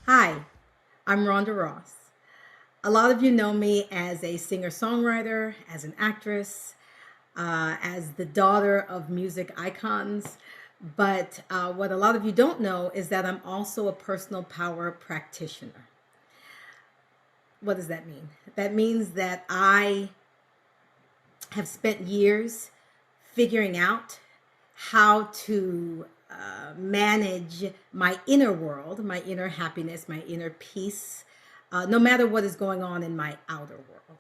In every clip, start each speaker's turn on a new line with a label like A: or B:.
A: Hi, I'm Rhonda Ross. A lot of you know me as a singer songwriter, as an actress, as the daughter of music icons. But what a lot of you don't know is that I'm also a personal power practitioner. What does that mean? That means that I have spent years figuring out how to manage my inner world, my inner happiness, my inner peace, no matter what is going on in my outer world.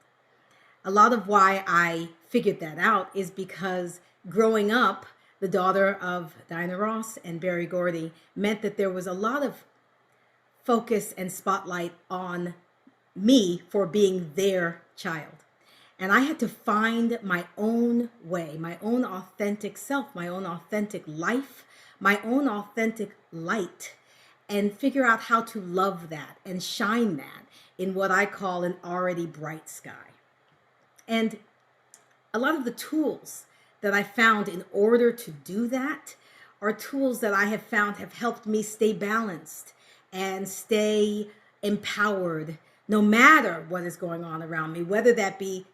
A: A lot of why I figured that out is because growing up, the daughter of Diana Ross and Berry Gordy meant that there was a lot of focus and spotlight on me for being their child. And I had to find my own way, my own authentic self, my own authentic life, my own authentic light, and figure out how to love that and shine that in what I call an already bright sky. And a lot of the tools that I found in order to do that are tools that I have found have helped me stay balanced and stay empowered no matter what is going on around me, whether that be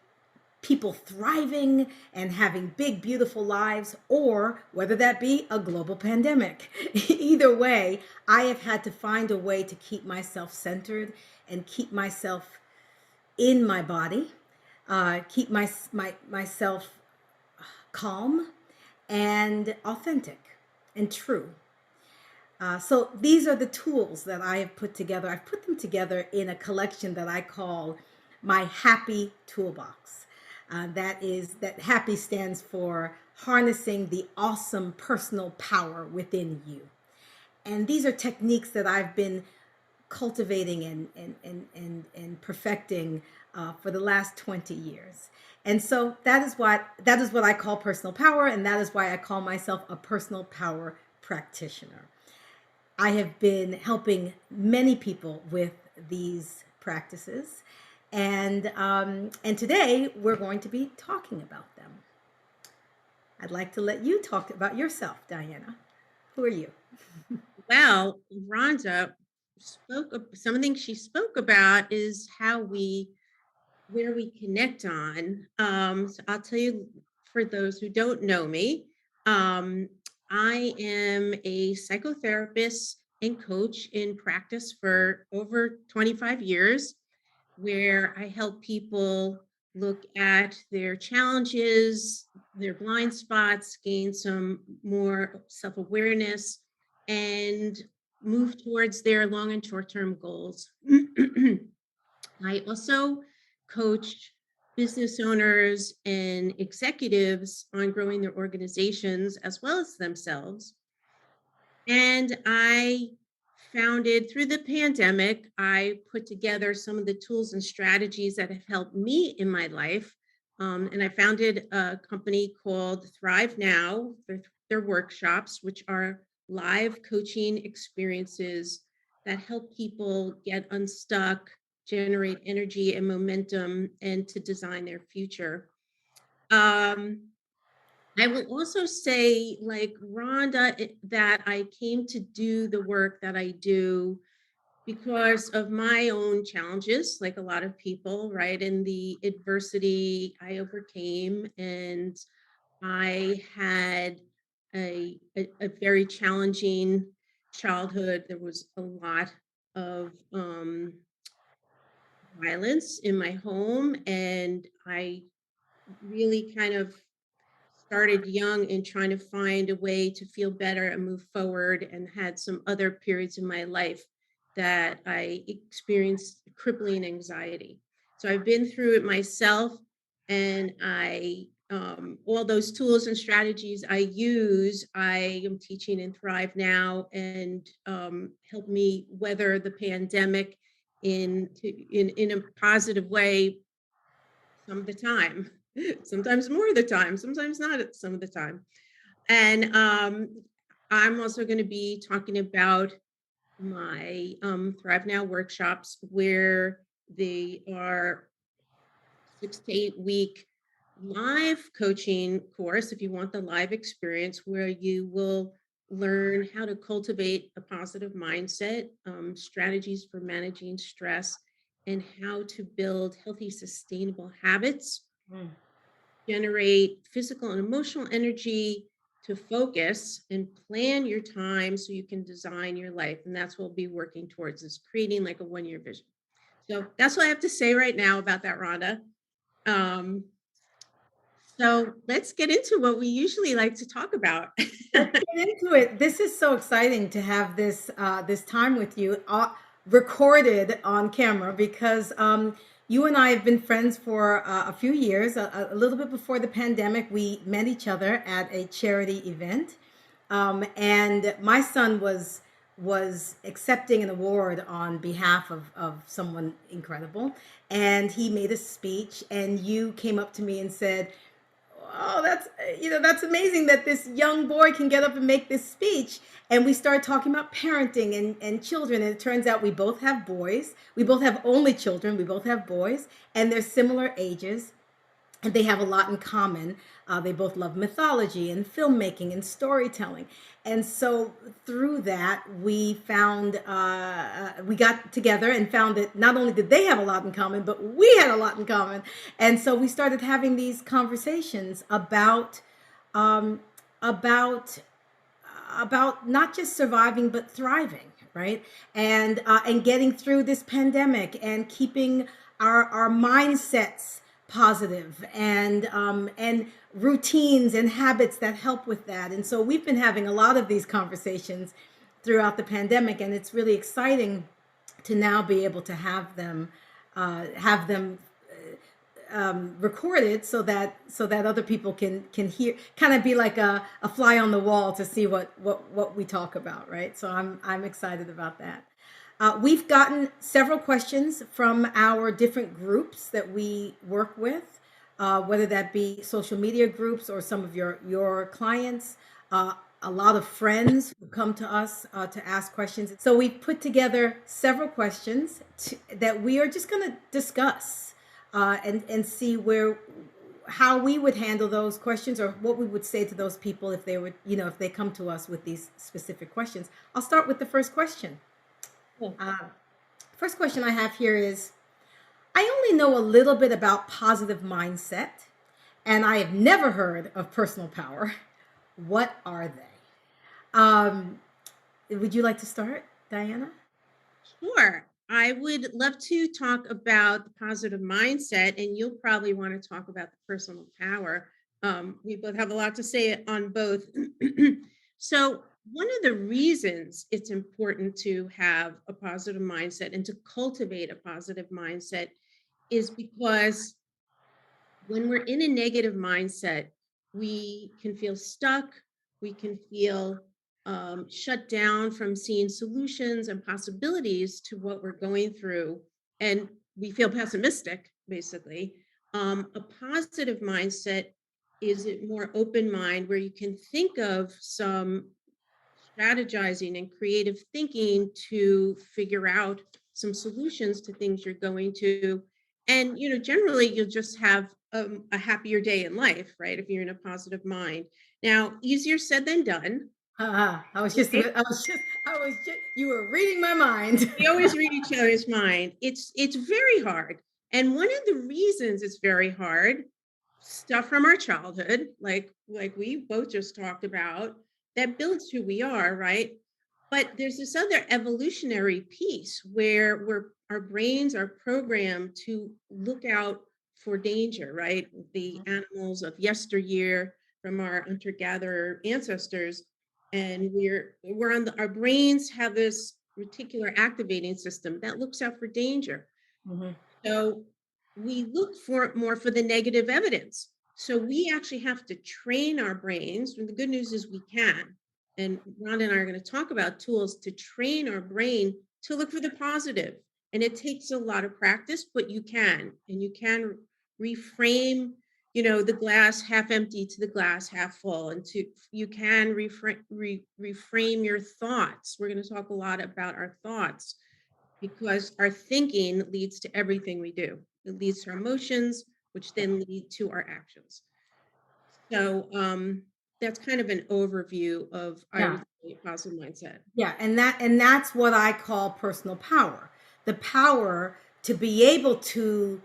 A: people thriving and having big, beautiful lives, or whether that be a global pandemic. Either way, I have had to find a way to keep myself centered and keep myself in my body, keep myself calm and authentic and true. So these are the tools that I have put together. I've put them together in a collection that I call my Happy Toolbox. That happy stands for harnessing the awesome personal power within you. And these are techniques that I've been cultivating and perfecting for the last 20 years. And so that is what I call personal power, and that is why I call myself a personal power practitioner. I have been helping many people with these practices, and today we're going to be talking about them. I'd like to let you talk about yourself, Diana. Who are you?
B: Well, Rhonda something she spoke about is how we where we connect on. So I'll tell you for those who don't know me, um, I am a psychotherapist and coach in practice for over 25 years, where I help people look at their challenges, their blind spots, gain some more self awareness, and move towards their long and short term goals. I also coach business owners and executives on growing their organizations as well as themselves. And I founded through the pandemic, I put together some of the tools and strategies that have helped me in my life. And I founded a company called Thrive Now. Their workshops, which are live coaching experiences that help people get unstuck, generate energy and momentum, and to design their future. Um, I will also say, like Rhonda, that I came to do the work that I do because of my own challenges, like a lot of people, right? And the adversity I overcame. And I had a very challenging childhood. There was a lot of violence in my home. And I really kind of started young in trying to find a way to feel better and move forward, and had some other periods in my life that I experienced crippling anxiety. So I've been through it myself, and I all those tools and strategies I use, I am teaching in Thrive Now, and help me weather the pandemic in a positive way some of the time. Sometimes more of the time, sometimes not at some of the time. And I'm also going to be talking about my Thrive Now workshops, where they are 6 to 8 week live coaching course if you want the live experience, where you will learn how to cultivate a positive mindset, strategies for managing stress, and how to build healthy, sustainable habits,
A: Mm.
B: generate physical and emotional energy to focus and plan your time so you can design your life. And that's what we'll be working towards, is creating like a 1 year vision. So that's what I have to say right now about that, Rhonda. Um, so let's get into what we usually like to talk about.
A: Let's get into it. This is so exciting to have this time with you, recorded on camera, because you and I have been friends for a few years. A little bit before the pandemic, we met each other at a charity event, and my son was accepting an award on behalf of someone incredible, and he made a speech, and you came up to me and said, oh, that's amazing that this young boy can get up and make this speech. And we started talking about parenting and children, and it turns out we both have boys. We both have only children. We both have boys, and they're similar ages, and they have a lot in common. They both love mythology and filmmaking and storytelling. And so through that, we got together and found that not only did they have a lot in common, but we had a lot in common. And so we started having these conversations um, about not just surviving but thriving, right? And getting through this pandemic and keeping our mindsets positive, and routines and habits that help with that. And so we've been having a lot of these conversations throughout the pandemic, and it's really exciting to now be able to have them recorded, so that other people can hear, kind of be like a fly on the wall to see what we talk about, right? So I'm excited about that. We've gotten several questions from our different groups that we work with, whether that be social media groups or some of your clients. A lot of friends who come to us to ask questions. So we've put together several questions that we are just going to discuss, and see how we would handle those questions, or what we would say to those people if they would, if they come to us with these specific questions. I'll start with the first question.
B: Cool.
A: Uh, First question I have here is, I only know a little bit about positive mindset, and I have never heard of personal power. What are they? Would you like to start, Diana?
B: Sure. I would love to talk about the positive mindset, and you'll probably want to talk about the personal power. We both have a lot to say on both. So, one of the reasons it's important to have a positive mindset and to cultivate a positive mindset is because when we're in a negative mindset, we can feel stuck, we can feel shut down from seeing solutions and possibilities to what we're going through, and we feel pessimistic, basically. A positive mindset is a more open mind where you can think of some strategizing and creative thinking to figure out some solutions to things you're going to. And, generally you'll just have a happier day in life, right? If you're in a positive mind. Now, easier said than done.
A: I was just, you were reading my mind.
B: We always read each other's mind. It's very hard. And one of the reasons it's very hard, stuff from our childhood, like we both just talked about, that builds who we are, right? But there's this other evolutionary piece where our brains are programmed to look out for danger, right? The animals of yesteryear from our hunter-gatherer ancestors, and we're on our brains have this reticular activating system that looks out for danger.
A: Mhm.
B: So we look for more for the negative evidence. So we actually have to train our brains. And the good news is we can. And Rhonda and I are going to talk about tools to train our brain to look for the positive. And it takes a lot of practice, but you can. And you can reframe, the glass half empty to the glass half full. And you can reframe your thoughts. We're going to talk a lot about our thoughts, because our thinking leads to everything we do. It leads to our emotions, which then lead to our actions. So that's kind of an overview of, I
A: Yeah.
B: would Positive mindset.
A: Yeah, and that's what I call personal power. The power to be able to,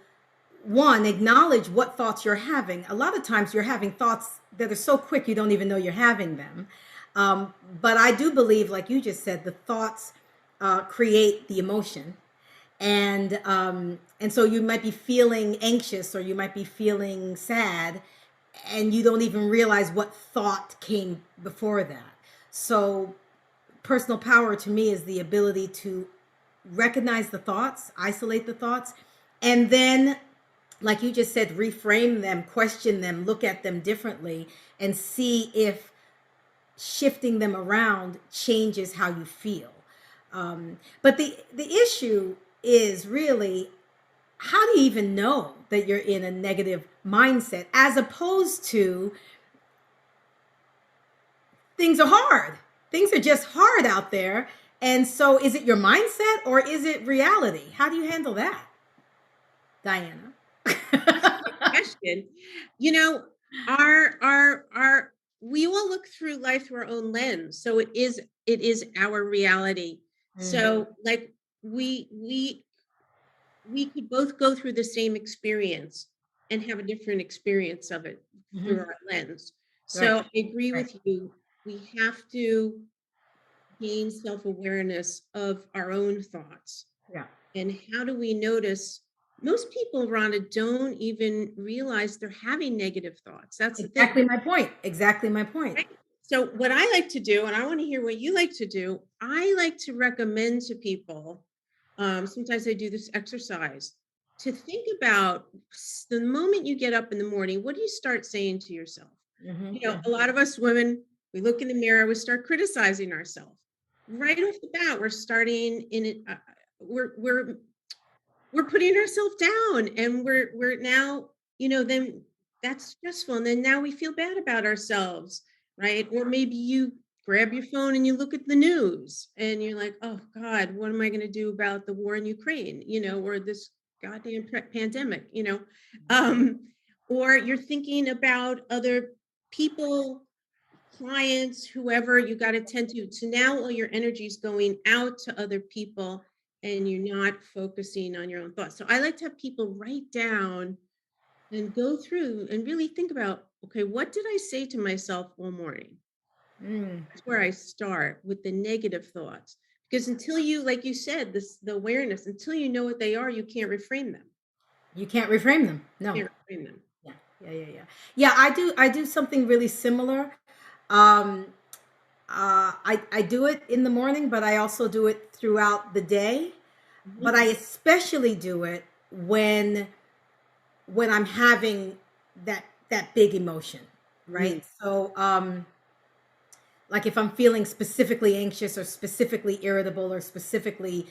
A: one, acknowledge what thoughts you're having. A lot of times you're having thoughts that are so quick you don't even know you're having them. But I do believe, like you just said, the thoughts create the emotion, and so you might be feeling anxious or you might be feeling sad, and you don't even realize what thought came before that. So personal power to me is the ability to recognize the thoughts, isolate the thoughts, and then, like you just said, reframe them, question them, look at them differently, and see if shifting them around changes how you feel. But the issue is really, how do you even know that you're in a negative mindset, as opposed to things are hard. Things are just hard out there. And so is it your mindset or is it reality? How do you handle that, Diana?
B: That's a good question. You know, our we all look through life through our own lens. So it is our reality.
A: Mhm.
B: So like we we could both go through the same experience and have a different experience of it through
A: Mhm.
B: our lens.
A: Right.
B: So I agree
A: Right.
B: with you. We have to gain self-awareness of our own thoughts.
A: Yeah.
B: And how do we notice? Most people, Rhonda, don't even realize they're having negative thoughts. That's the thing,
A: Exactly my point. Exactly my point.
B: right? So, what I like to do, and I want to hear what you like to do, I like to recommend to people, sometimes I do this exercise, to think about the moment you get up in the morning, what do you start saying to yourself?
A: Mhm.
B: A lot of us women, we look in the mirror, we start criticizing ourselves. Right off the bat, we're starting in it. We're putting ourselves down, and we're now, then that's stressful, and then now we feel bad about ourselves, right? Or maybe you grab your phone and you look at the news and you're like, oh God, what am I going to do about the war in Ukraine, or this goddamn pandemic, um or you're thinking about other people, clients, whoever you got to tend to. So now all your energy is going out to other people and you're not focusing on your own thoughts. So I like to have people write down and go through and really think about, okay, what did I say to myself all morning?
A: Mm.
B: That's where I start with the negative thoughts. Because until you, like you said, the awareness, until you know what they are, you can't reframe them.
A: You can't reframe them. No.
B: Can't reframe them.
A: Yeah. Yeah. Yeah. Yeah. Yeah. I do something really similar. Um, I do it in the morning, but I also do it throughout the day. But
B: Mhm.
A: I especially do it when I'm having that big emotion, right?
B: Mhm.
A: So, like if I'm feeling specifically anxious or specifically irritable or specifically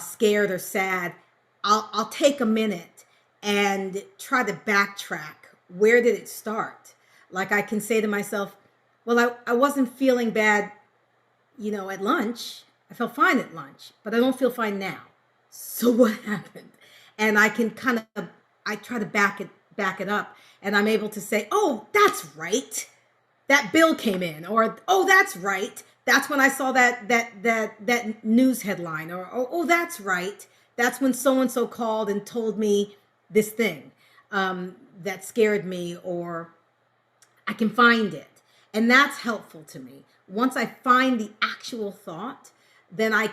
A: scared or sad, I'll take a minute and try to backtrack. Where did it start? Like I can say to myself, well, I wasn't feeling bad, at lunch. I felt fine at lunch, but I don't feel fine now. So what happened? And I can I try to back it up, and I'm able to say, "Oh, that's right. That bill came in," or "Oh, that's right. That's when I saw that news headline," or "Oh, that's right. That's when so and so called and told me this thing that scared me," or I can find it. And that's helpful to me. Once I find the actual thought, then I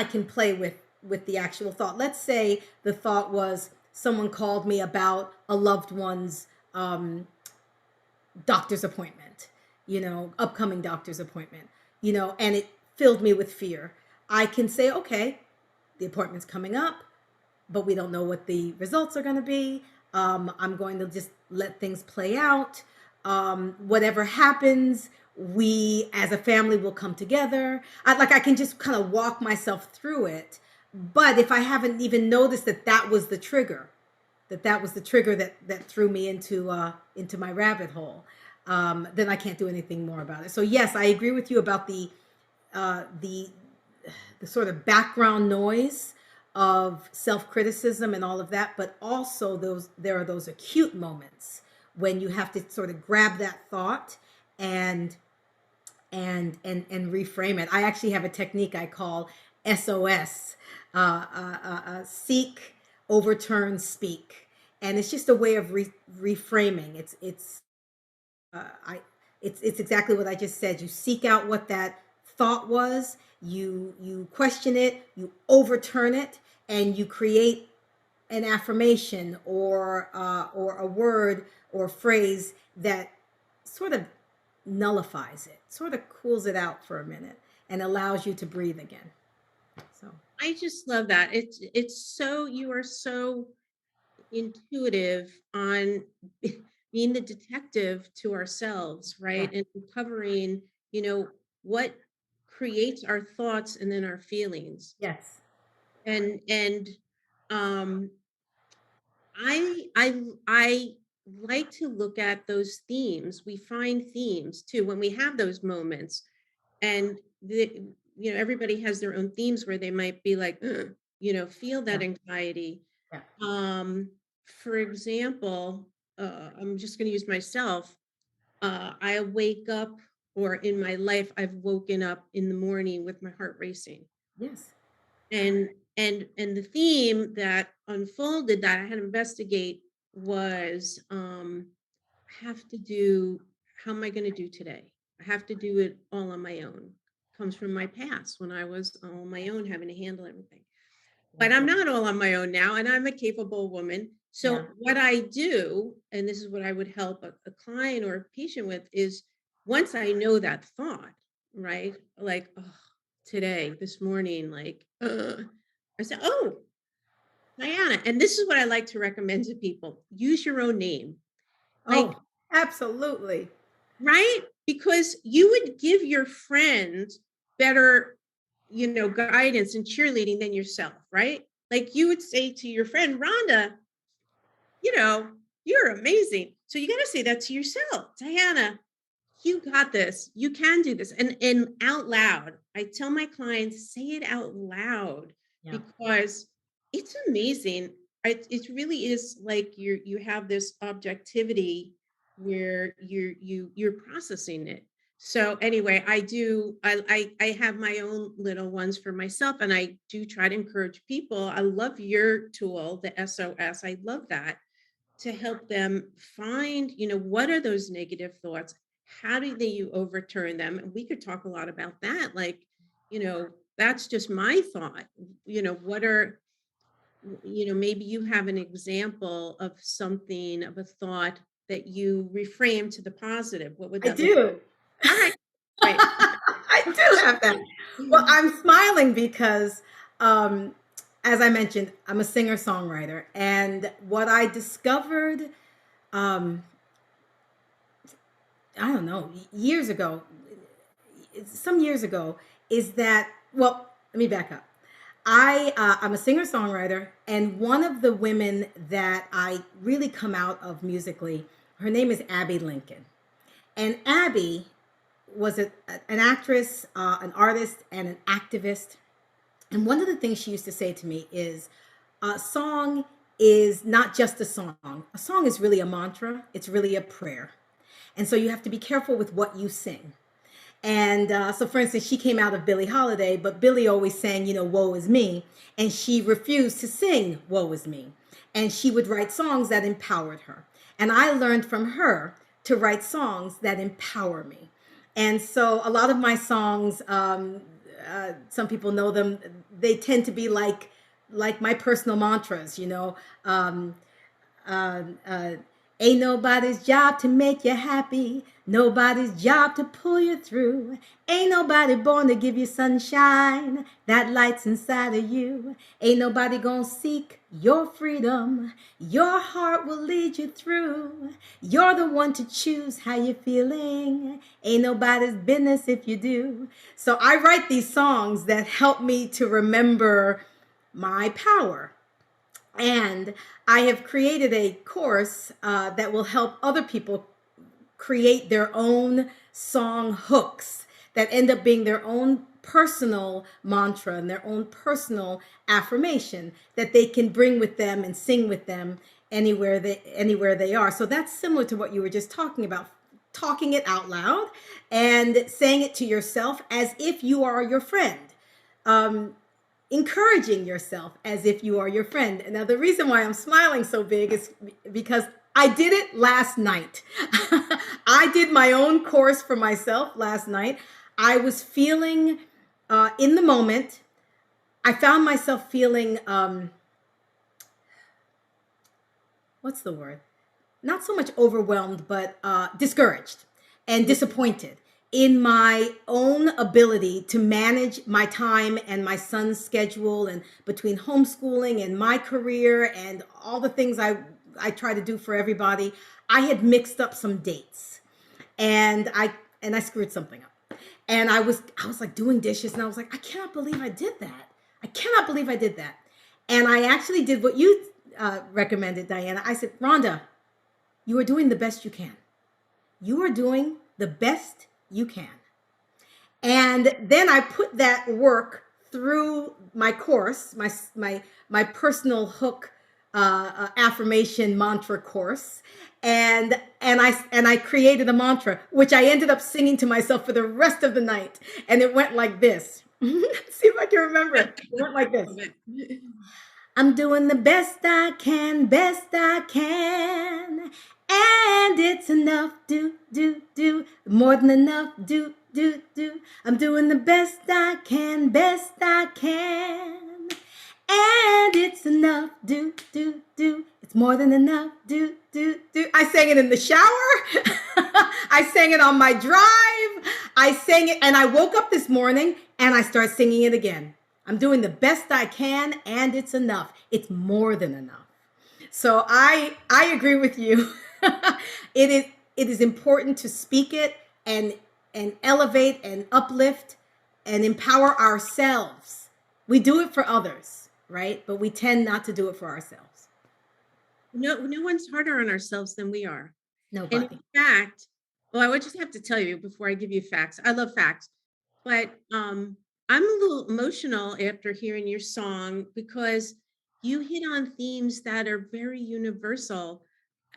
A: can play with the actual thought. Let's say the thought was someone called me about a loved one's doctor's appointment, upcoming doctor's appointment, and it filled me with fear. I can say, okay, the appointment's coming up, but we don't know what the results are going to be. I'm going to just let things play out. Whatever happens, we as a family will come together. I can just kind of walk myself through it. But if I haven't even noticed that was the trigger, that was the trigger that threw me into my rabbit hole, then I can't do anything more about it. So yes, I agree with you about uh, the the sort of background noise of self-criticism and all of that, but also there are those acute moments when you have to sort of grab that thought and and reframe it. I actually have a technique I call SOS, seek, overturn, speak, and it's just a way of reframing. I it's exactly what I just said. You seek out what that thought was, you question it, you overturn it, and you create an affirmation or a word or phrase that sort of nullifies it, sort of cools it out for a minute, and allows you to breathe again. So
B: I just love that. It's so you are so intuitive on being the detective to ourselves,
A: yeah,
B: right? And uncovering, you know, what creates our thoughts and then our feelings.
A: yes,
B: And um I like to look at those themes. We find themes too when we have those moments, and everybody has their own themes where they might be like, "Ugh," feel that
A: yeah,
B: anxiety.
A: yeah,
B: Um, for example, I'm just going to use myself. I wake up, or in my life, I've woken up in the morning with my heart racing,
A: yes,
B: and the theme that unfolded that I had to investigate was, I have to do how am I going to do today? I have to do it all on my own. Comes from my past when I was all on my own having to handle everything. But
A: yes,
B: I'm
A: yes,
B: not all on my own now, and I'm a capable woman.
A: yeah.
B: So what I do, and this is what I would help a client or a patient with, is once I know that thought, right? Like, oh, today, this morning, like, I said, oh, Diana, and this is what I like to recommend to people: use your own name. Like,
A: Oh, absolutely.
B: right? Because you would give your friend better, guidance and cheerleading than yourself, right? Like you would say to your friend, Rhonda, you know, you're amazing. So you got to say that to yourself. Diana, you got this. You can do this. And out loud. I tell my clients, say it out loud,
A: Yeah,
B: because it's amazing. It really is like you have this objectivity where you're processing it. So anyway, I have my own little ones for myself, and I do try to encourage people. I love your tool, the SOS. I love that, to help them find, what are those negative thoughts? How do they you overturn them? And we could talk a lot about that. Like, that's just my thought. What are, maybe you have an example of something, of a thought that you reframe to the positive. What would
A: I
B: that look
A: do.
B: like? All right. Right.
A: I do have that. Well, I'm smiling because, um, as I mentioned, I'm a singer songwriter, and what I discovered, um, I don't know, years ago, some years ago, is that, well, let me back up. I'm a singer songwriter, and one of the women that I really come out of musically, her name is Abby Lincoln, and Abby was an actress, an artist, and an activist. And one of the things she used to say to me is, a song is not just a song. A song is really a mantra. It's really a prayer. And so you have to be careful with what you sing. And so, for instance, she came out of Billie Holiday, but Billie always sang, "Woe is me," and she refused to sing "Woe is me," and she would write songs that empowered her. And I learned from her to write songs that empower me. And so, a lot of my songs, some people know them. They tend to be like my personal mantras. Um, uh, uh, Ain't nobody's job to make you happy. Nobody's job to pull you through. Ain't nobody born to give you sunshine that lights inside of you. Ain't nobody gonna seek your freedom. Your heart will lead you through. You're the one to choose how you're feeling. Ain't nobody's business if you do. So I write these songs that help me to remember my power, and I have created a course that will help other people create their own song hooks that end up being their own personal mantra and their own personal affirmation that they can bring with them and sing with them anywhere they are. So that's similar to what you were just talking about, talking it out loud and saying it to yourself as if you are your friend. Um, Encouraging yourself as if you are your friend. And now, the reason why I'm smiling so big is because I did it last night. I did my own course for myself last night. I was feeling in the moment, I found myself feeling, what's the word? Not so much overwhelmed, but discouraged and disappointed in my own ability to manage my time and my son's schedule, and between homeschooling and my career and all the things I try to do for everybody. I had mixed up some dates, and I screwed something up. And I was like doing dishes, and I was like, I cannot believe I did that. I cannot believe I did that. And I actually did what you recommended, Diana. I said, Rhonda, you are doing the best you can. You are doing the best you can. And then I put that work through my course, my personal hook affirmation mantra course, and I created a mantra which I ended up singing to myself for the rest of the night, and it went like this. See if I can remember it. It went like this. I'm doing the best I can, and it's enough, do, more than enough, do. I'm doing the best I can, and it's enough, do. It's more than enough, do. I sang it in the shower. I sang it on my drive. I sang it, and I woke up this morning and I started singing it again. I'm doing the best I can, and it's enough. It's more than enough. So I agree with you. It is important to speak it and elevate and uplift and empower ourselves. We do it for others, right? But we tend not to do it for ourselves.
B: No one's harder on ourselves than we are. And
A: Nobody.
B: in fact, well, I would just have to tell you before I give you facts. I love facts, but I'm a little emotional after hearing your song because you hit on themes that are very universal.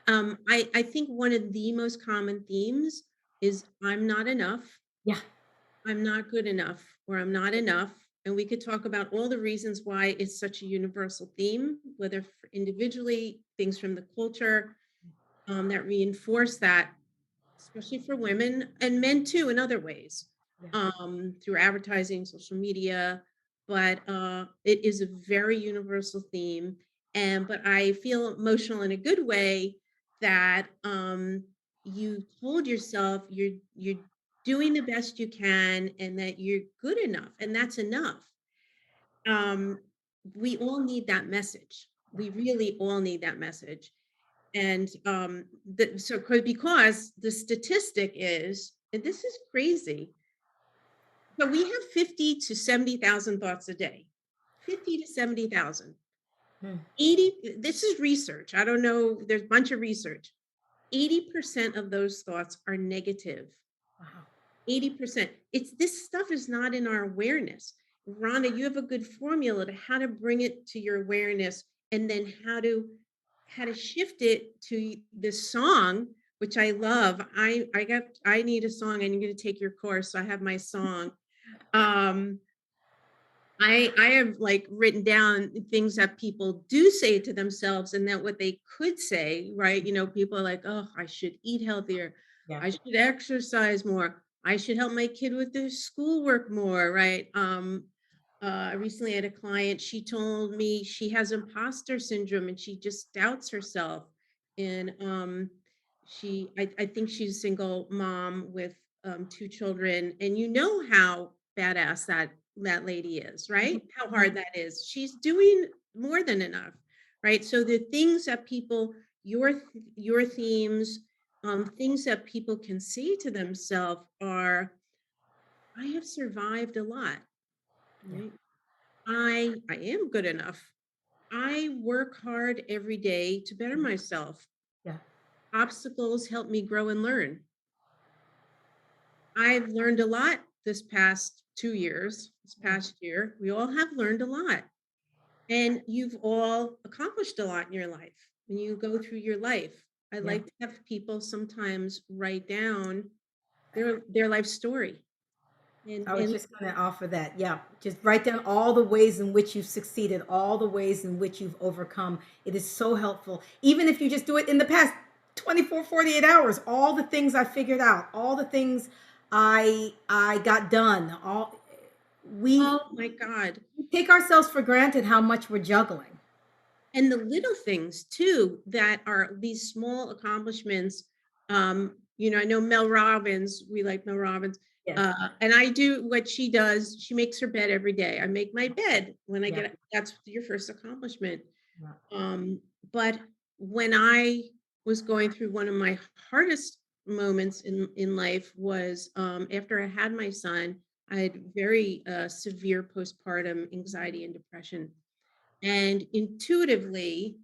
B: I think one of the most common themes is I'm not enough,
A: Yeah.
B: I'm not good enough, or I'm not enough. And we could talk about all the reasons why it's such a universal theme, whether individually, things from the culture that reinforce that, especially for women and men too, in other ways,
A: Yeah.
B: through advertising, social media. But it is a very universal theme. And but I feel emotional in a good way that you told yourself you're doing the best you can and that you're good enough, and that's enough. Um, we all need that message. We really all need that message. And because the statistic is, and this is crazy, but we have 50 to 70,000 thoughts a day. 50 to 70,000.
A: Hmm.
B: 80, this is research. I don't know, there's a bunch of research. 80% of those thoughts are negative.
A: Wow.
B: 80%. It's this stuff is not in our awareness. Rhonda, you have a good formula to how to bring it to your awareness, and then how to shift it to this song, which I love. I need a song, and you're going to take your course. So I have my song. Um, I have like written down things that people do say to themselves and that what they could say, right? People are like, oh, I should eat healthier.
A: Yeah.
B: I should exercise more. I should help my kid with their schoolwork more, right? I recently had a client, she told me she has imposter syndrome and she just doubts herself. And I think she's a single mom with two children. And you know how badass that lady is,
A: Mhm.
B: right? How
A: Mhm.
B: hard that is. She's doing more than enough, right? So the things that people, your themes, things that people can say to themselves are, I have survived a lot,
A: Yeah.
B: right? I am good enough. I work hard every day to better myself.
A: Yeah.
B: Obstacles help me grow and learn. I've learned a lot this past 2 years, this
A: Yeah.
B: past year. We all have learned a lot. And you've all accomplished a lot in your life when you go through your life. I
A: Yeah.
B: like to have people sometimes write down their life story.
A: I was
B: And
A: just going to offer that. Yeah. Just write down all the ways in which you've succeeded, all the ways in which you've overcome. It is so helpful. Even if you just do it in the past 24, 48 hours, all the things I figured out, all the things I got done, all we
B: oh my God.
A: take ourselves for granted how much we're juggling.
B: And the little things too that are these small accomplishments. I know Mel Robbins, we like Mel Robbins.
A: Yes.
B: And I do what she does. She makes her bed every day. I make my bed when I
A: Yeah.
B: get that's your first accomplishment.
A: Yeah.
B: Um, but when I was going through one of my hardest moments in life was after I had my son, I had very severe postpartum anxiety and depression. And intuitively,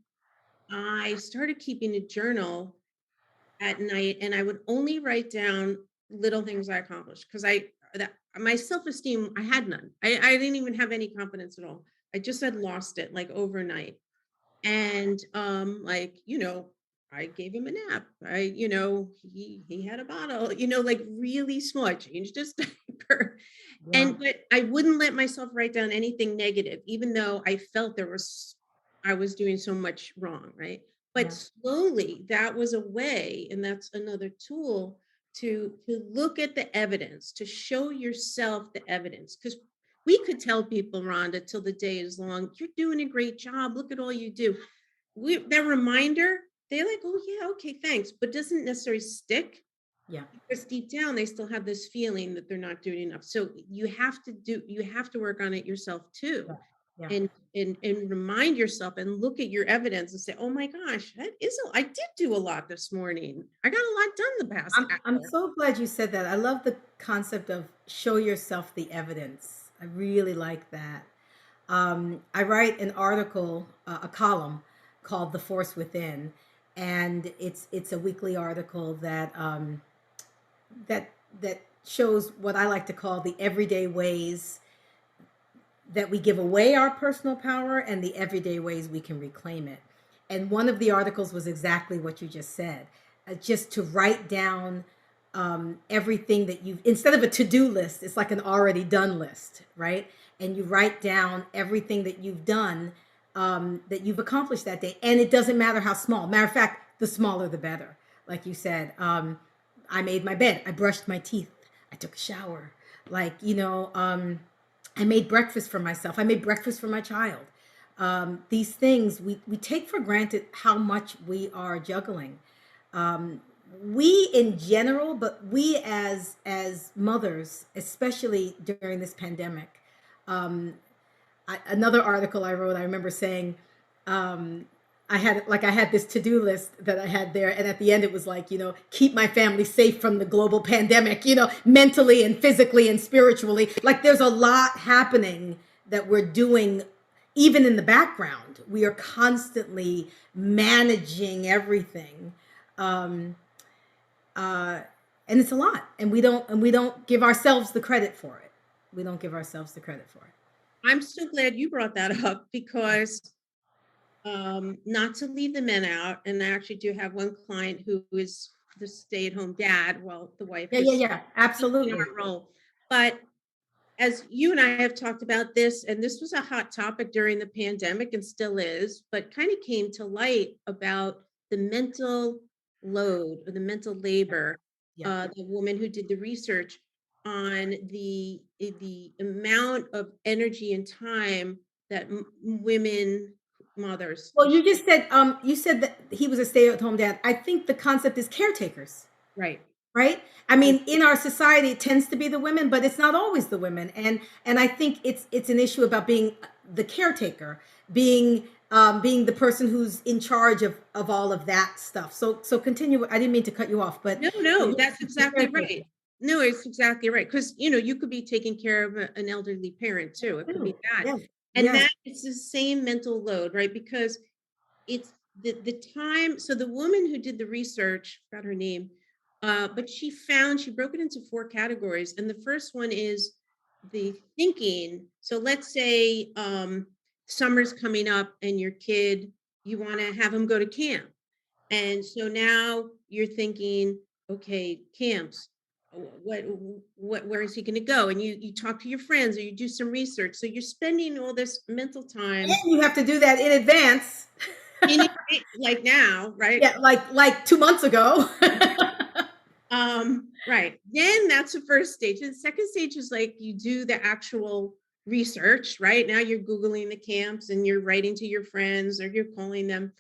B: I started keeping a journal at night and I would only write down little things I accomplished because my self-esteem, I had none. I didn't even have any confidence at all. I just had lost it like overnight. And like, I gave him a nap. He had a bottle, like really small. I changed his diaper.
A: Yeah.
B: And but I wouldn't let myself write down anything negative, even though I felt I was doing so much wrong, right? But
A: Yeah.
B: slowly that was a way, and that's another tool to look at the evidence, to show yourself the evidence. Because we could tell people, Rhonda, till the day is long, you're doing a great job. Look at all you do. That reminder, they're like, oh yeah, okay, thanks, but doesn't necessarily stick
A: Yeah.
B: because deep down they still have this feeling that they're not doing enough. So you have to work on it yourself too.
A: Yeah. Yeah.
B: And remind yourself and look at your evidence and say, oh my gosh, I did do a lot this morning. I got a lot done the past
A: I'm
B: hour.
A: so glad you said that. I love the concept of show yourself the evidence. I really like that. I write an article, a column called "The Force Within," and it's a weekly article that that shows what I like to call the everyday ways that we give away our personal power and the everyday ways we can reclaim it. And one of the articles was exactly what you just said, just to write down everything that you've, instead of a to-do list, it's like an already done list, right? And you write down everything that you've done, that you've accomplished that day. And it doesn't matter how small. Matter of fact, the smaller the better. Like you said, I made my bed, I brushed my teeth, I took a shower. Like, I made breakfast for myself. I made breakfast for my child. These things we take for granted how much we are juggling. Um, we in general, but we as mothers, especially during this pandemic. Um, Another article I wrote, I remember saying, um, I had this to-do list that I had there, and at the end it was like, keep my family safe from the global pandemic, mentally and physically and spiritually. Like there's a lot happening that we're doing even in the background. We are constantly managing everything. Um, uh, and it's a lot, and we don't give ourselves the credit for it. We don't give ourselves the credit for it.
B: I'm so glad you brought that up because not to leave the men out, and I actually do have one client who is the stay-at-home dad while the wife
A: Yeah, yeah,
B: is
A: yeah,
B: taking
A: absolutely.
B: our role. But as you and I have talked about this, and this was a hot topic during the pandemic and still is, but kind of came to light about the mental load or the mental labor.
A: Yeah.
B: The woman who did the research on the amount of energy and time that women, mothers,
A: Well, you said that he was a stay-at-home dad. I think the concept is caretakers,
B: right?
A: right? I mean, in our society, it tends to be the women, but it's not always the women. And I think it's an issue about being the caretaker, being the person who's in charge of all of that stuff. So continue. I didn't mean to cut you off,
B: No,
A: but
B: no,
A: yes,
B: that's
A: it's the
B: exactly
A: caretaker.
B: right. No, it's exactly right. Because, you could be taking care of an elderly parent too. It could be
A: True.
B: that.
A: Yes,
B: And
A: yes,
B: that it's the same mental load, right? Because it's the time. So the woman who did the research, forgot her name, but she broke it into four categories. And the first one is the thinking. So let's say summer's coming up and your kid, you want to have him go to camp And so now you're thinking, okay, camps, where is he going to go? And you talk to your friends or you do some research. So you're spending all this mental time
A: And you have to do that in advance.
B: in it, like now, right?
A: Yeah, like 2 months ago.
B: Right. Then that's the first stage. And the second stage is like you do the actual research, right? Now you're Googling the camps and you're writing to your friends or you're calling them.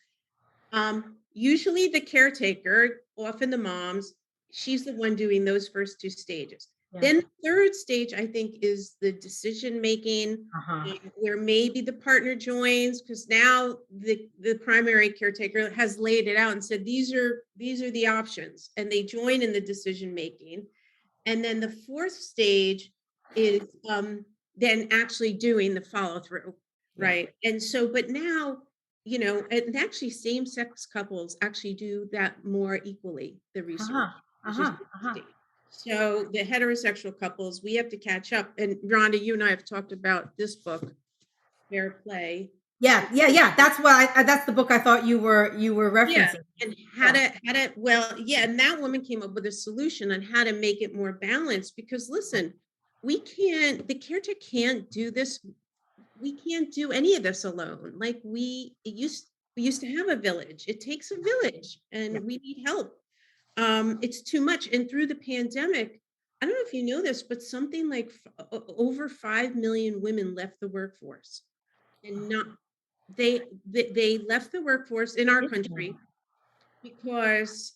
B: Usually the caretaker, often the moms, she's the one doing those first two stages.
A: Yeah.
B: Then the third stage, I think, is the decision making,
A: Uh-huh.
B: where maybe the partner joins because now the primary caretaker has laid it out and said these are the options, and they join in the decision making. And then the fourth stage is then actually doing the follow through,
A: Yeah.
B: right? And so, but now, and actually same sex couples actually do that more equally, the research,
A: Uh-huh.
B: which is
A: Uh-huh. Uh-huh.
B: interesting. So the heterosexual couples, we have to catch up. And Rhonda, you and I have talked about this book, Fair Play.
A: Yeah, yeah, yeah. That's what that's the book I thought you were
B: Yeah,
A: referencing.
B: and
A: Yeah.
B: well, yeah, and that woman came up with a solution on how to make it more balanced because listen, the caretaker can't do this. We can't do any of this alone. Like we used to have a village. It takes a village
A: Yeah.
B: and we need help. It's too much. And through the pandemic, I don't know if you know this, but something like over 5 million women left the workforce and not they left the workforce in our
A: Yeah.
B: country because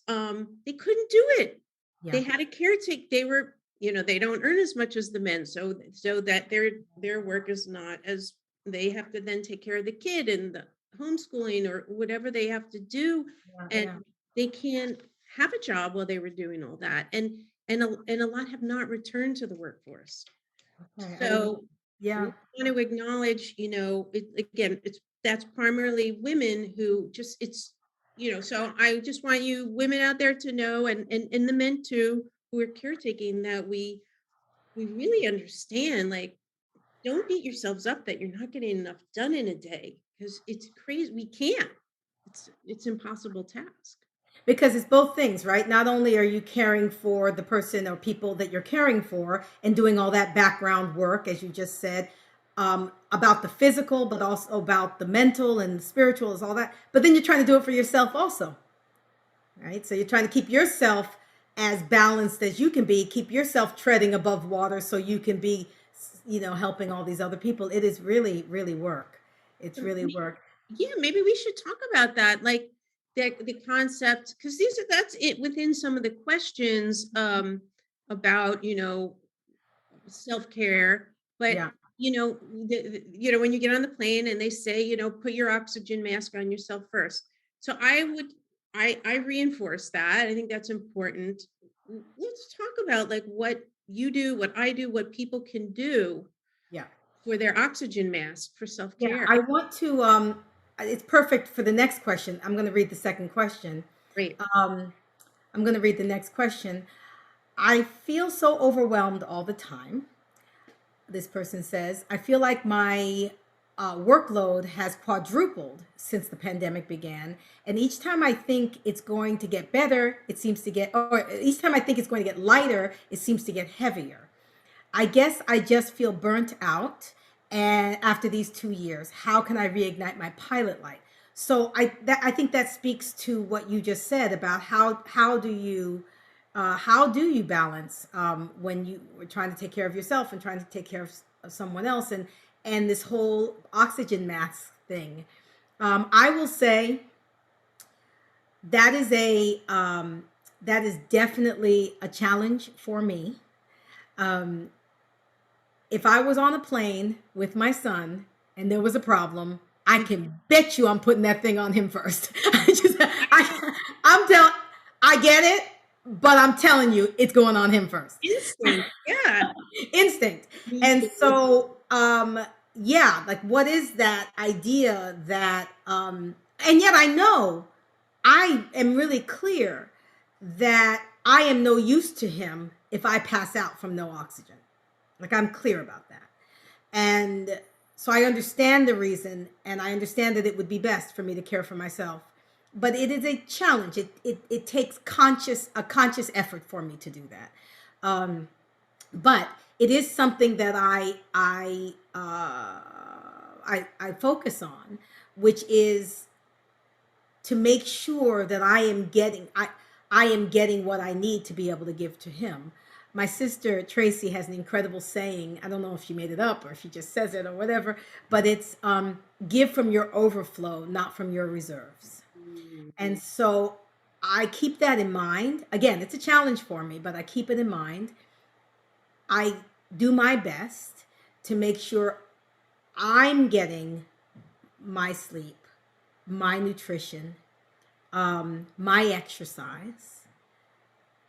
B: they couldn't do it.
A: Yeah.
B: They had a caretake. They were, they don't earn as much as the men, so that their work is not as they have to then take care of the kid and the homeschooling or whatever they have to do,
A: Yeah.
B: and
A: Yeah.
B: they can't have a job while they were doing all that, and a lot have not returned to the workforce.
A: Okay. I didn't.
B: So we
A: Yeah.
B: want to acknowledge, again, that's primarily women who just so I just want you women out there to know and the men too who are caretaking that we really understand, like, don't beat yourselves up that you're not getting enough done in a day because it's crazy. We can't. It's impossible task.
A: Because it's both things, right? Not only are you caring for the person or people that you're caring for and doing all that background work, as you just said, about the physical, but also about the mental and the spiritual, is all that. But then you're trying to do it for yourself also, right? So you're trying to keep yourself as balanced as you can be, keep yourself treading above water so you can be, helping all these other people. It is really, really work. It's
B: So
A: really work.
B: yeah, maybe we should talk about that, like the concept, because that's it within some of the questions about self-care. But
A: Yeah.
B: when you get on the plane and they say, put your oxygen mask on yourself first. So I reinforce that. I think that's important. Let's talk about like what you do, what I do, what people can do
A: Yeah.
B: for their oxygen mask for
A: Yeah,
B: self-care.
A: I want to it's perfect for the next question. I'm going to read the second question.
B: Great.
A: Um I'm going to read the next question. I feel so overwhelmed all the time. This person says, I feel like my workload has quadrupled since the pandemic began. And each time I think it's going to get better, it seems to get, or each time I think it's going to get lighter, it seems to get heavier. I guess I just feel burnt out. And after these 2 years, how can I reignite my pilot light? So I think that speaks to what you just said about how do you balance when you are trying to take care of yourself and trying to take care of someone else, and this whole oxygen mask thing. I will say that is definitely a challenge for me. Um, if I was on a plane with my son and there was a problem, I can bet you I'm putting that thing on him first. I'm telling, I get it, but I'm telling you, it's going on him first.
B: Instinct. Yeah.
A: Instinct. And so, yeah, like what is that idea that, and yet I know I am really clear that I am no use to him if I pass out from no oxygen. Like I'm clear about that. And so I understand the reason, and I understand that it would be best for me to care for myself. but it is a challenge. It takes a conscious effort for me to do that. Um, but it is something that I focus on, which is to make sure that I am getting what I need to be able to give to him. My sister Tracy has an incredible saying. I don't know if she made it up or if she just says it or whatever, but it's give from your overflow, not from your reserves.
B: Mhm.
A: And so I keep that in mind. Again, it's a challenge for me, but I keep it in mind. I do my best to make sure I'm getting my sleep, my nutrition, my exercise,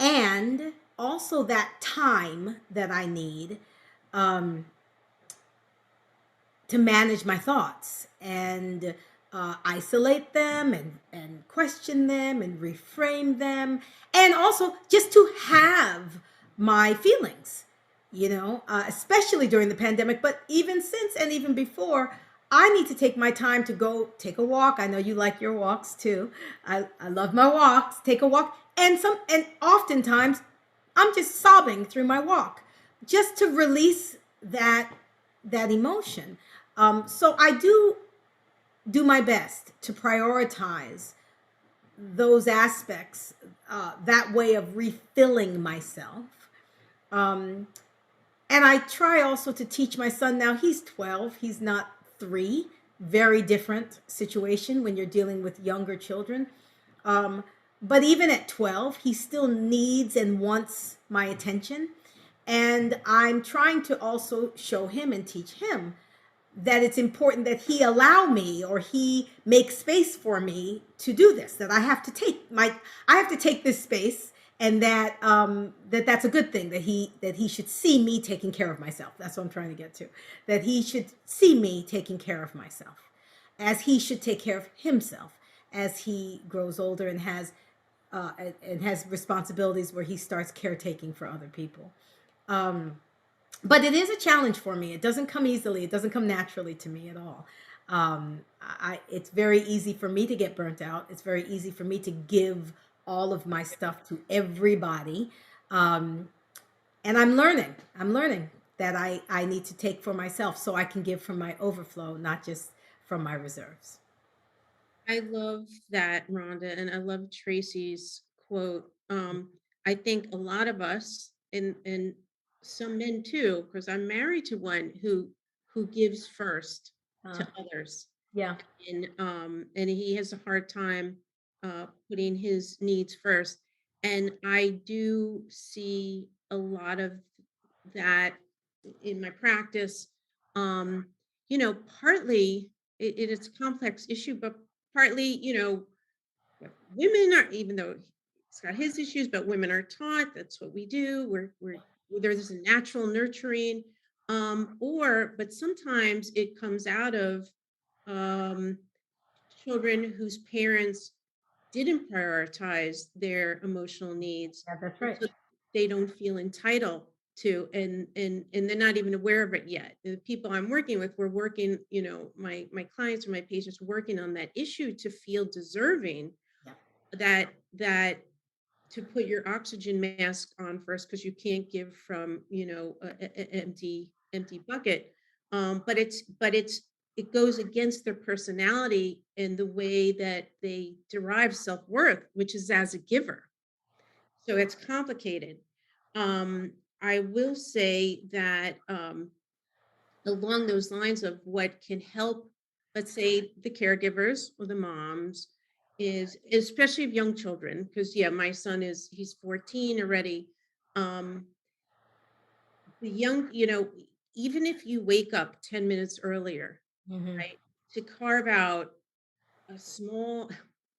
A: and also that time that I need um, to manage my thoughts and isolate them and question them and reframe them, and also just to have my feelings, especially during the pandemic, but even since and even before. I need to take my time to go take a walk. I know you like your walks too. I love my walks. Take a walk. And oftentimes I'm just sobbing through my walk just to release that emotion. So I do my best to prioritize those aspects, that way of refilling myself. Um, and I try also to teach my son. Now he's 12, he's not 3. Very different situation when you're dealing with younger children. Um, but even at 12, he still needs and wants my attention. And I'm trying to also show him and teach him that it's important that he allow me or he make space for me to do this, that I have to take this space, and that's a good thing, that he should see me taking care of myself. That's what I'm trying to get to. That he should see me taking care of myself, as he should take care of himself as he grows older and has responsibilities where he starts caretaking for other people. Um, but it is a challenge for me. It doesn't come easily. It doesn't come naturally to me at all. It's very easy for me to get burnt out. It's very easy for me to give all of my stuff to everybody. Um, and I'm learning that I need to take for myself so I can give from my overflow, not just from my reserves.
B: I love that, Rhonda, and I love Tracy's quote. I think a lot of us, and some men too, because I'm married to one who gives first
A: Uh,
B: to others,
A: yeah,
B: and he has a hard time putting his needs first. And I do see a lot of that in my practice. Um, partly it's a complex issue, but partly, women are, even though he's got his issues, but women are taught that's what we do. There's a natural nurturing, but sometimes it comes out of um, children whose parents didn't prioritize their emotional needs,
A: yeah, that's
B: and
A: right.
B: so they don't feel entitled to, and they're not even aware of it yet. The people I'm working with, we're working, my clients or my patients working on that issue to feel deserving,
A: Yeah,
B: that to put your oxygen mask on first, because you can't give from, empty bucket. It goes against their personality and the way that they derive self-worth, which is as a giver. So it's complicated. um, I will say that, along those lines of what can help, let's say the caregivers or the moms, is especially of young children, because yeah, my son he's 14 already. um the young, even if you wake up 10 minutes earlier,
A: hmm,
B: right, to carve out a small,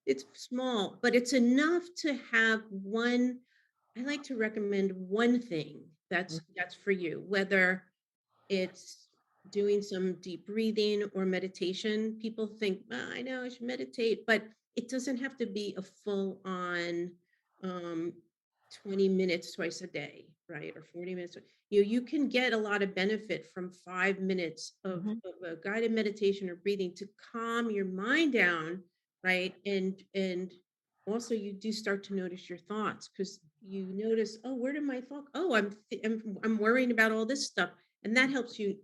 B: it's small, but it's enough to have one. I like to recommend one thing that's for you, whether it's doing some deep breathing or meditation. People think, "Well, I know I should meditate," but it doesn't have to be a full on um, 20 minutes twice a day, right? Or 40 minutes. You can get a lot of benefit from 5 minutes
A: hmm,
B: of a guided meditation or breathing to calm your mind down, right? And also you do start to notice your thoughts because you notice, oh, where did my thought? Oh, I'm worrying about all this stuff, and that helps you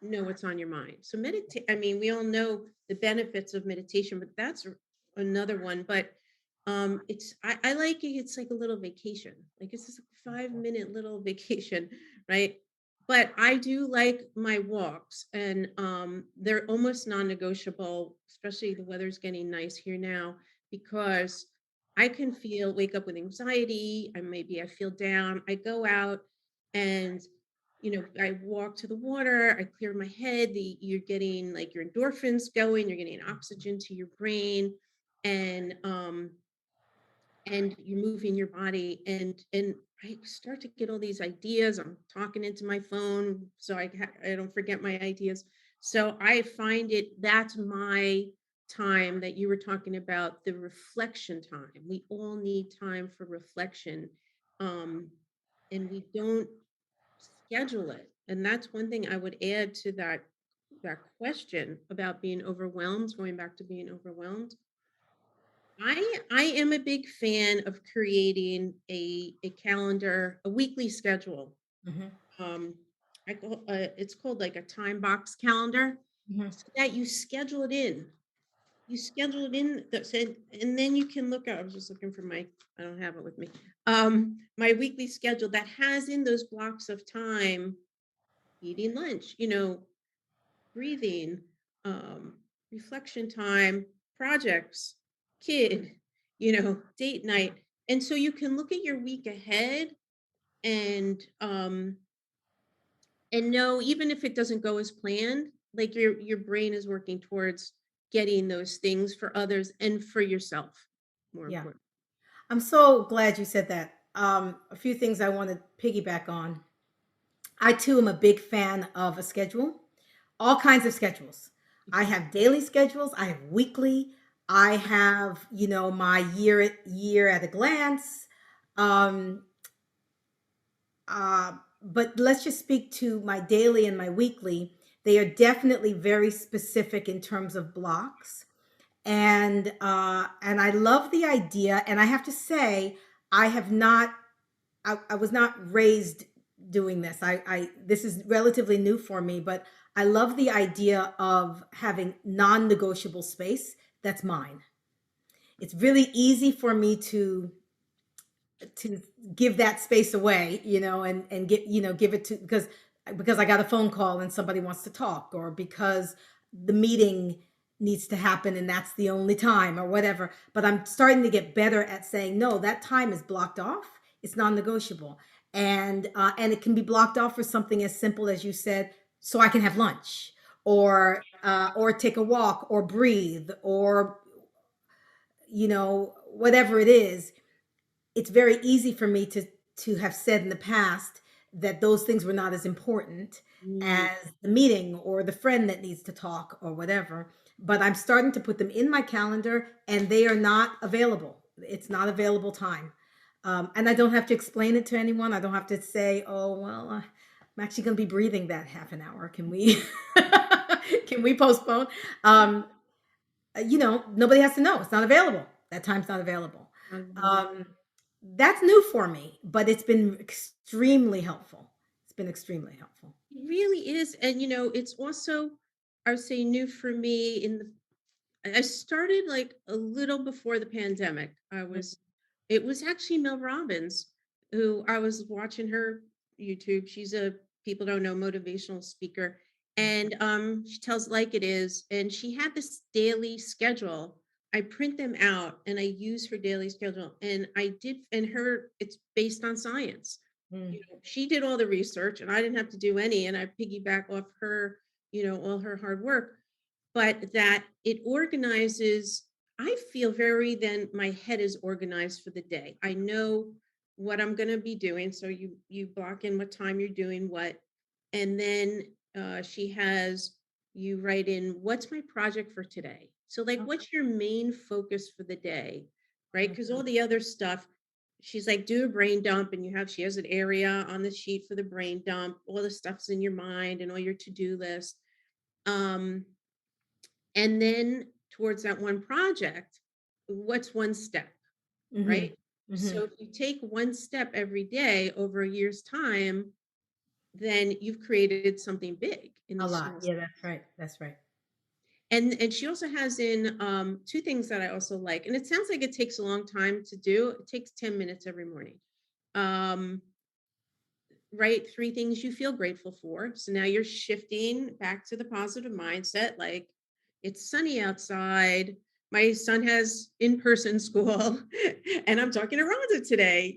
B: know what's on your mind. So meditate. I mean, we all know the benefits of meditation, but that's another one. But I like it. It's like a little vacation. Like it's just a 5 minute little vacation, right? But I do like my walks, and they're almost non-negotiable, especially the weather's getting nice here now, because I can feel wake up with anxiety. I feel down. I go out and I walk to the water, I clear my head, you're getting like your endorphins going, you're getting oxygen to your brain, and you're moving your body, and I start to get all these ideas. I'm talking into my phone so I don't forget my ideas. So I find that's my time that you were talking about, the reflection time. We all need time for reflection. Um and we don't schedule it. And that's one thing I would add to that question about being overwhelmed, going back to being overwhelmed. I am a big fan of creating a calendar, a weekly schedule.
A: Hmm.
B: Um, it's called like a time box calendar,
A: Hmm.
B: so that you schedule it in. You schedule it in, and then you can look at. I was just looking for my. I don't have it with me. My weekly schedule that has in those blocks of time, eating lunch. Breathing, um, reflection time, projects, kid, date night. And so you can look at your week ahead and know, even if it doesn't go as planned, like your brain is working towards getting those things for others and for yourself, more
A: Yeah.
B: important.
A: I'm so glad you said that. A few things I want to piggyback on. I too am a big fan of a schedule, all kinds of schedules. I have daily schedules, I have weekly, I have, my year at a glance. Um, but let's just speak to my daily and my weekly. They are definitely very specific in terms of blocks. And I love the idea. And I have to say, I have not I was not raised doing this. This is relatively new for me, but I love the idea of having non-negotiable space that's mine. It's really easy for me to give that space away, and get, give it to, because I got a phone call and somebody wants to talk, or because the meeting needs to happen and that's the only time or whatever. But I'm starting to get better at saying, no, that time is blocked off. It's non-negotiable. And it can be blocked off for something as simple as you said, so I can have lunch, or take a walk, or breathe, or whatever it is. It's very easy for me to have said in the past that those things were not as important
B: Mm,
A: as the meeting or the friend that needs to talk or whatever. But I'm starting to put them in my calendar, and they are not available. It's not available time. And I don't have to explain it to anyone. I don't have to say, oh, well, I'm actually going to be breathing that half an hour. Can we can we postpone? Um, Nobody has to know. It's not available. That time's not available.
B: um,
A: Um, that's new for me, but it's been extremely helpful. It's been extremely helpful.
B: it really is. And it's also, I would say, new for me in the I started like a little before the pandemic. It was actually Mel Robbins who I was watching her YouTube. She's a, people don't know, motivational speaker. And she tells like it is. And she had this daily schedule. I print them out and I use her daily schedule. And it's based on science.
A: Mm.
B: She did all the research and I didn't have to do any. And I piggyback off her, all her hard work, but that it organizes. I feel very, then my head is organized for the day. I know what I'm going to be doing. So you block in what time you're doing what, and then she has you write in what's my project for today. So like,
A: Okay.
B: what's your main focus for the day, right? Because
A: Okay.
B: all the other stuff, she's like, do a brain dump, and she has an area on the sheet for the brain dump. All the stuff's in your mind and all your to-do list. Um, and then towards that one project, what's one step,
A: Mhm.
B: right?
A: Mhm.
B: So if you take one step every day over a year's time, then you've created something big in
A: A
B: these
A: lot.
B: small
A: Yeah,
B: steps.
A: that's right. That's right.
B: And she also has in two things that I also like. And it sounds like it takes a long time to do. It takes 10 minutes every morning. Um, write three things you feel grateful for. So now you're shifting back to the positive mindset, like it's sunny outside. My son has in-person school and I'm talking to Rhonda today.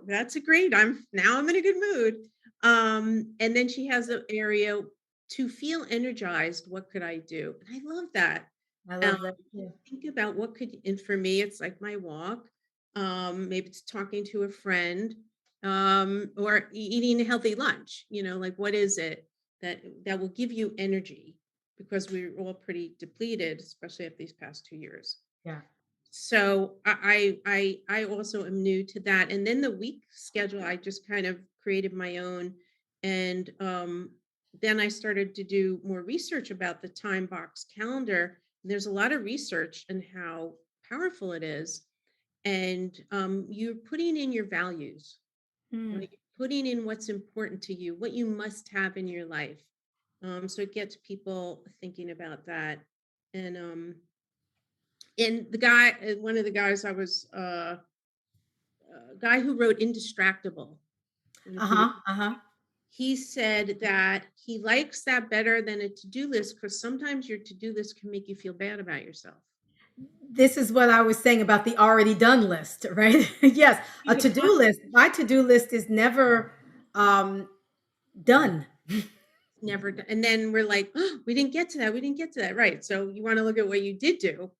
B: That's a great. I'm in a good mood. And then she has an area to feel energized. What could I do? And I love that.
A: I
B: Um,
A: love that too.
B: think about what could, and for me, it's like my walk. Maybe it's talking to a friend, or eating a healthy lunch. Like what is it that will give you energy? Because we're all pretty depleted, especially after these past 2 years.
A: Yeah.
B: So I also am new to that. And then the week schedule, I just kind of created my own, and then I started to do more research about the time box calendar. There's a lot of research and how powerful it is, and you're putting in your values,
A: Mm.
B: right? You're putting in what's important to you, what you must have in your life. So it gets people thinking about that, and the guy, one of the guys I was, guy who wrote Indistractable. I don't know if you know.
A: Uh-huh. Uh-huh.
B: He said that he likes that better than a to-do list because sometimes your to-do list can make you feel bad about yourself.
A: This is what I was saying about the already done list, right? Yes, a
B: You
A: to-do list. My to-do list is never um done.
B: never done. And then we're like, oh, we didn't get to that. We didn't get to that. Right. So you want to look at what you did do,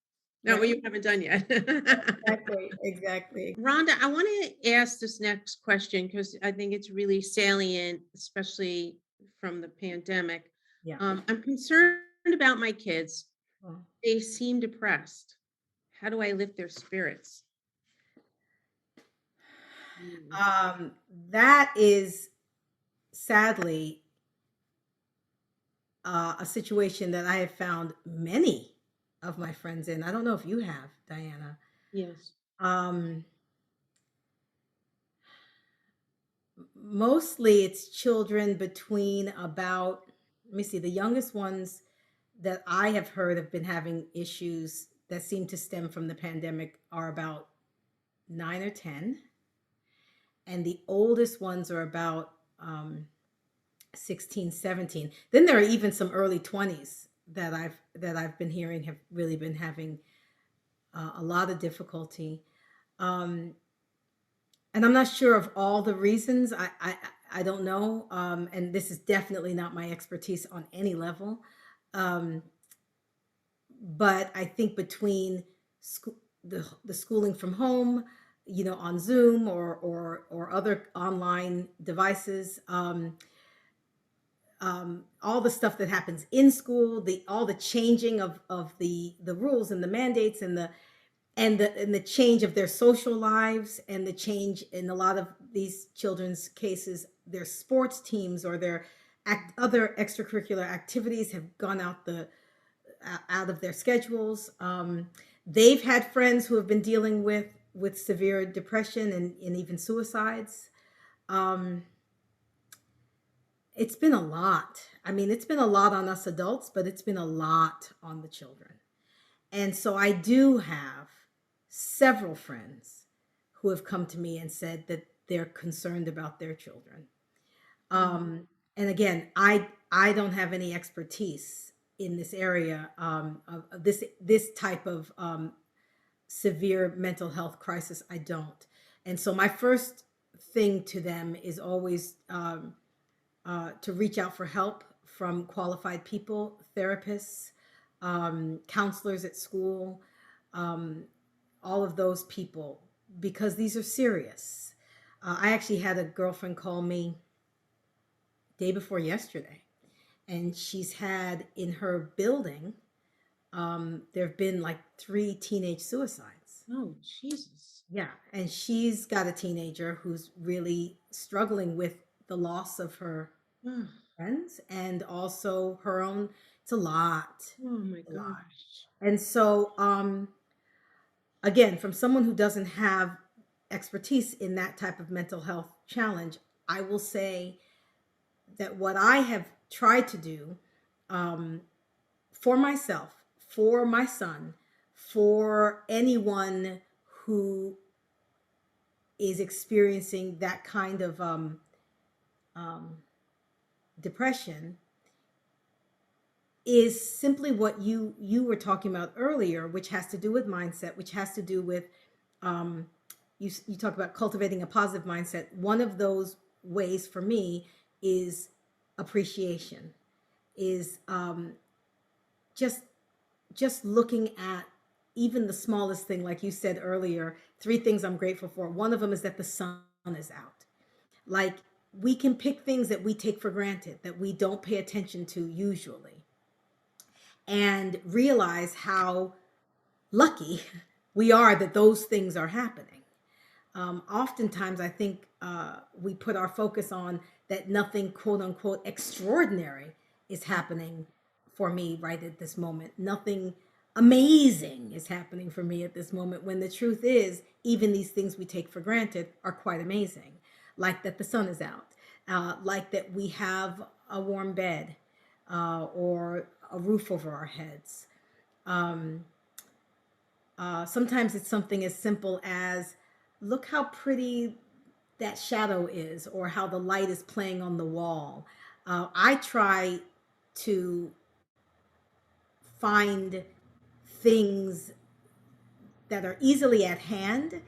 B: not what
A: Right?
B: you haven't done yet.
A: Exactly. Exactly.
B: Rhonda, I want to ask this next question because I think it's really salient, especially from the pandemic.
A: Yeah.
B: I'm concerned about my kids.
A: Well,
B: They seem depressed. How do I lift their spirits? Mm.
A: Um, that is sadly a situation that I have found many of my friends in. I don't know if you have, Diana.
B: Yes.
A: Um, Mostly it's children between about, let me see, the youngest ones that I have heard have been having issues that seem to stem from the pandemic are about 9 or 10. And the oldest ones are about 16, 17. Then there are even some early 20s that I've been hearing have really been having a lot of difficulty. Um, and I'm not sure of all the reasons. I don't know. And this is definitely not my expertise on any level. Um, but I think between school, the schooling from home, on Zoom or other online devices, all the stuff that happens in school, all the changing of the rules and the mandates and the change of their social lives, and the change in a lot of these children's cases, their sports teams or their other extracurricular activities have gone out of their schedules. They've had friends who have been dealing with severe depression and even suicides. Um, it's been a lot. I mean, it's been a lot on us adults, but it's been a lot on the children. And so I do have several friends who have come to me and said that they're concerned about their children.
B: Mm.
A: And again, I don't have any expertise in this area, of this type of severe mental health crisis. I don't. And so my first thing to them is always to reach out for help from qualified people, therapists, counselors at school, um, all of those people, because these are serious. I actually had a girlfriend call me day before yesterday, and she's had in her building, there have been like 3 teenage suicides.
B: Oh, Jesus.
A: Yeah, and she's got a teenager who's really struggling with the loss of her
B: Oh,
A: friends and also her own. It's a lot,
B: oh my
A: a lot.
B: gosh.
A: And so again, from someone who doesn't have expertise in that type of mental health challenge, I will say that what I have tried to do, um, for myself, for my son, for anyone who is experiencing that kind of um, depression, is simply what you were talking about earlier, which has to do with mindset, which has to do with um, you talk about cultivating a positive mindset. One of those ways for me is appreciation, is just just looking at even the smallest thing, like you said earlier, three things I'm grateful for. One of them is that the sun is out. Like, we can pick things that we take for granted, that we don't pay attention to usually, and realize how lucky we are that those things are happening. Oftentimes, I think we put our focus on that nothing quote unquote extraordinary is happening for me right at this moment. Nothing amazing is happening for me at this moment, when the truth is, even these things we take for granted are quite amazing. Like that the sun is out, like that we have a warm bed, or a roof over our heads. Um, Sometimes it's something as simple as, look how pretty that shadow is, or how the light is playing on the wall. I try to find things that are easily at hand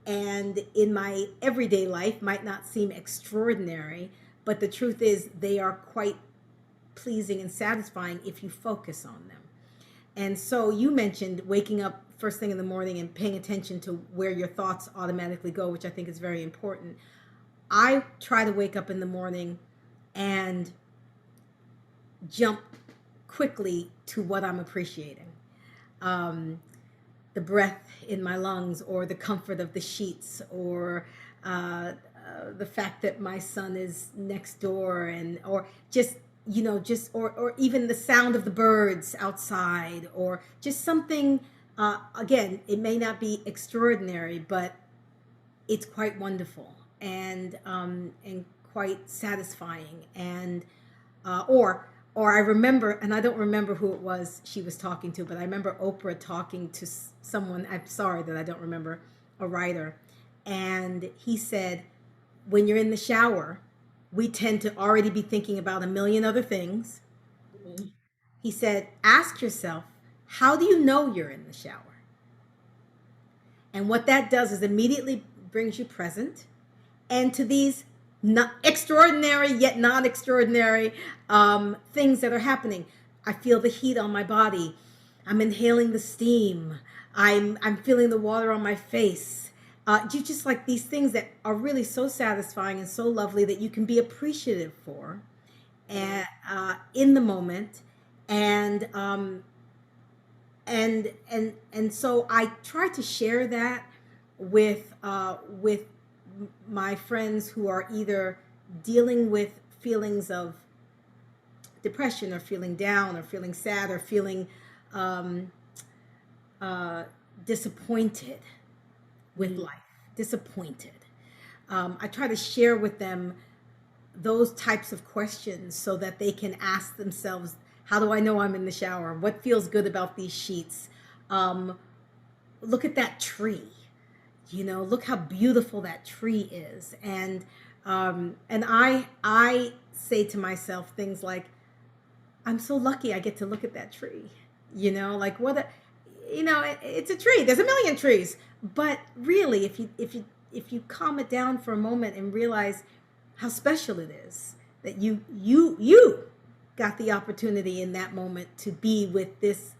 A: and in my everyday life might not seem extraordinary, but the truth is they are quite pleasing and satisfying if you focus on them. And so you mentioned waking up first thing in the morning and paying attention to where your thoughts automatically go, which I think is very important. I try to wake up in the morning and jump quickly to what I'm appreciating. Um, the breath in my lungs, or the comfort of the sheets, or the fact that my son is next door, and or just just or even the sound of the birds outside, or just something. Again, it may not be extraordinary, but it's quite wonderful, and quite satisfying, and or I remember, and I don't remember who it was she was talking to, but I remember Oprah talking to someone. I'm sorry that I don't remember, a writer, and he said, when you're in the shower, we tend to already be thinking about a million other things.
B: Mhm.
A: He said, ask yourself, how do you know you're in the shower? And what that does is immediately brings you present, and to these not extraordinary yet not extraordinary things that are happening. I feel the heat on my body. I'm inhaling the steam. I'm feeling the water on my face. You just like these things that are really so satisfying and so lovely that you can be appreciative for,
B: Right.
A: and in the moment, and and so I try to share that with my friends who are either dealing with feelings of depression, or feeling down, or feeling sad, or feeling um, uh, disappointed with
B: Mhm.
A: life, disappointed. I try to share with them those types of questions so that they can ask themselves, how do I know I'm in the shower? What feels good about these sheets? Um, Look at that tree. Look how beautiful that tree is. And I say to myself things like, I'm so lucky I get to look at that tree. Like, what a, it's a tree. There's a million trees. But really, if you calm it down for a moment and realize how special it is that you got the opportunity in that moment to be with this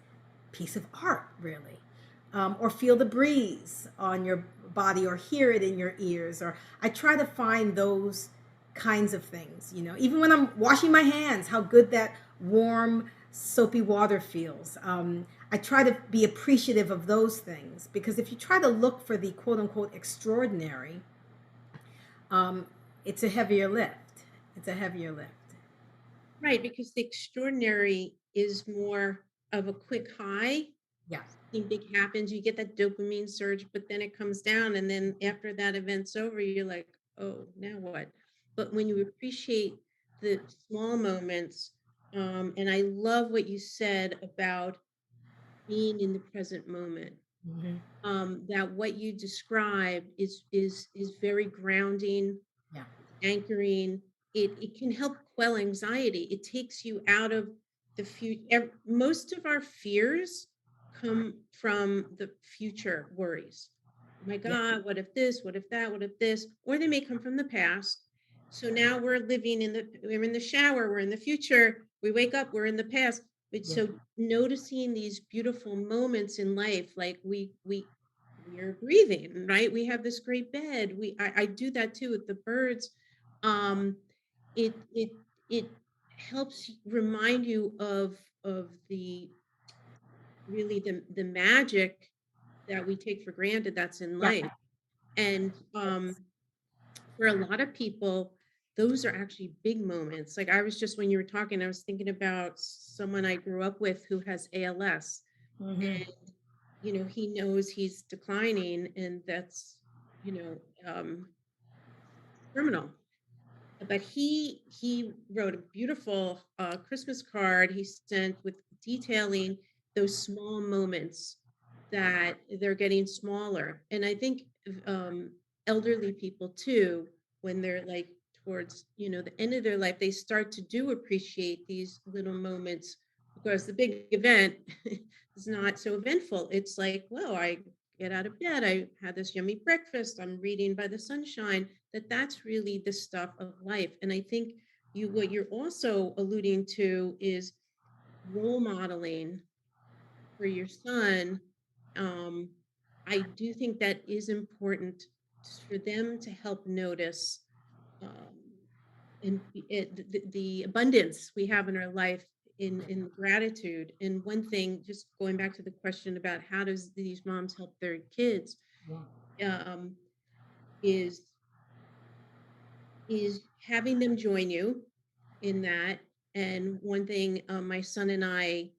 A: piece of art, really. Or feel the breeze on your body, or hear it in your ears. Or I try to find those kinds of things, even when I'm washing my hands, how good that warm, soapy water feels. I try to be appreciative of those things, because if you try to look for the quote unquote extraordinary, um, it's a heavier lift. It's a heavier lift.
B: Right, because the extraordinary is more of a quick high,
A: Yeah.
B: something big happens, you get that dopamine surge, but then it comes down. And then after that event's over, you're like, oh, now what? But when you appreciate the small moments, and I love what you said about being in the present moment,
A: Hmm.
B: that what you described is very grounding,
A: Yeah.
B: anchoring. It can help quell anxiety. It takes you out of the future. Most of our fears come from the future worries. Oh my
A: Yeah.
B: God, what if this? What if that? What if this? Or they may come from the past. So now we're in the shower, we're in the future, we wake up, we're in the past. But
A: Yeah.
B: so noticing these beautiful moments in life, like we're breathing, right? We have this great bed. I do that too with the birds. Um, it helps remind you of the really the magic that we take for granted that's in
A: Yeah.
B: life. And
A: Yes.
B: for a lot of people, those are actually big moments. Like I was just when you were talking, I was thinking about someone I grew up with who has ALS,
A: Hmm.
B: he knows he's declining, and that's, you know, terminal. But he wrote a beautiful Christmas card he sent with detailing those small moments that they're getting smaller. And I think um, elderly people too, when they're like towards the end of their life, they start to do appreciate these little moments, because the big event is not so eventful. It's like, well, I get out of bed, I had this yummy breakfast, I'm reading by the sunshine. That's really the stuff of life. And I think what you're also alluding to is role modeling for your son. um, I do think that is important for them to help notice, um, the abundance we have in our life, in gratitude. And one thing, just going back to the question about how does these moms help their kids,
A: Yeah.
B: um, is having them join you in that. And one thing my son and I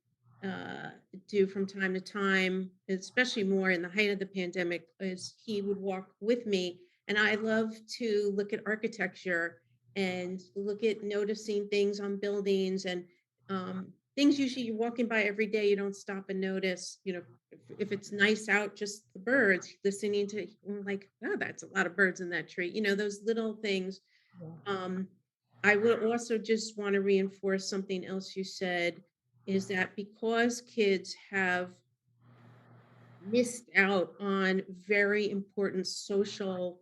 B: uh, do from time to time, especially more in the height of the pandemic, is he would walk with me. And I love to look at architecture and look at noticing things on buildings, and things usually you're walking by every day, you don't stop and notice. If it's nice out, just the birds, listening to, like, oh, that's a lot of birds in that tree. Those little things.
A: Yeah.
B: um, I would also just want to reinforce something else you said, is that because kids have missed out on very important social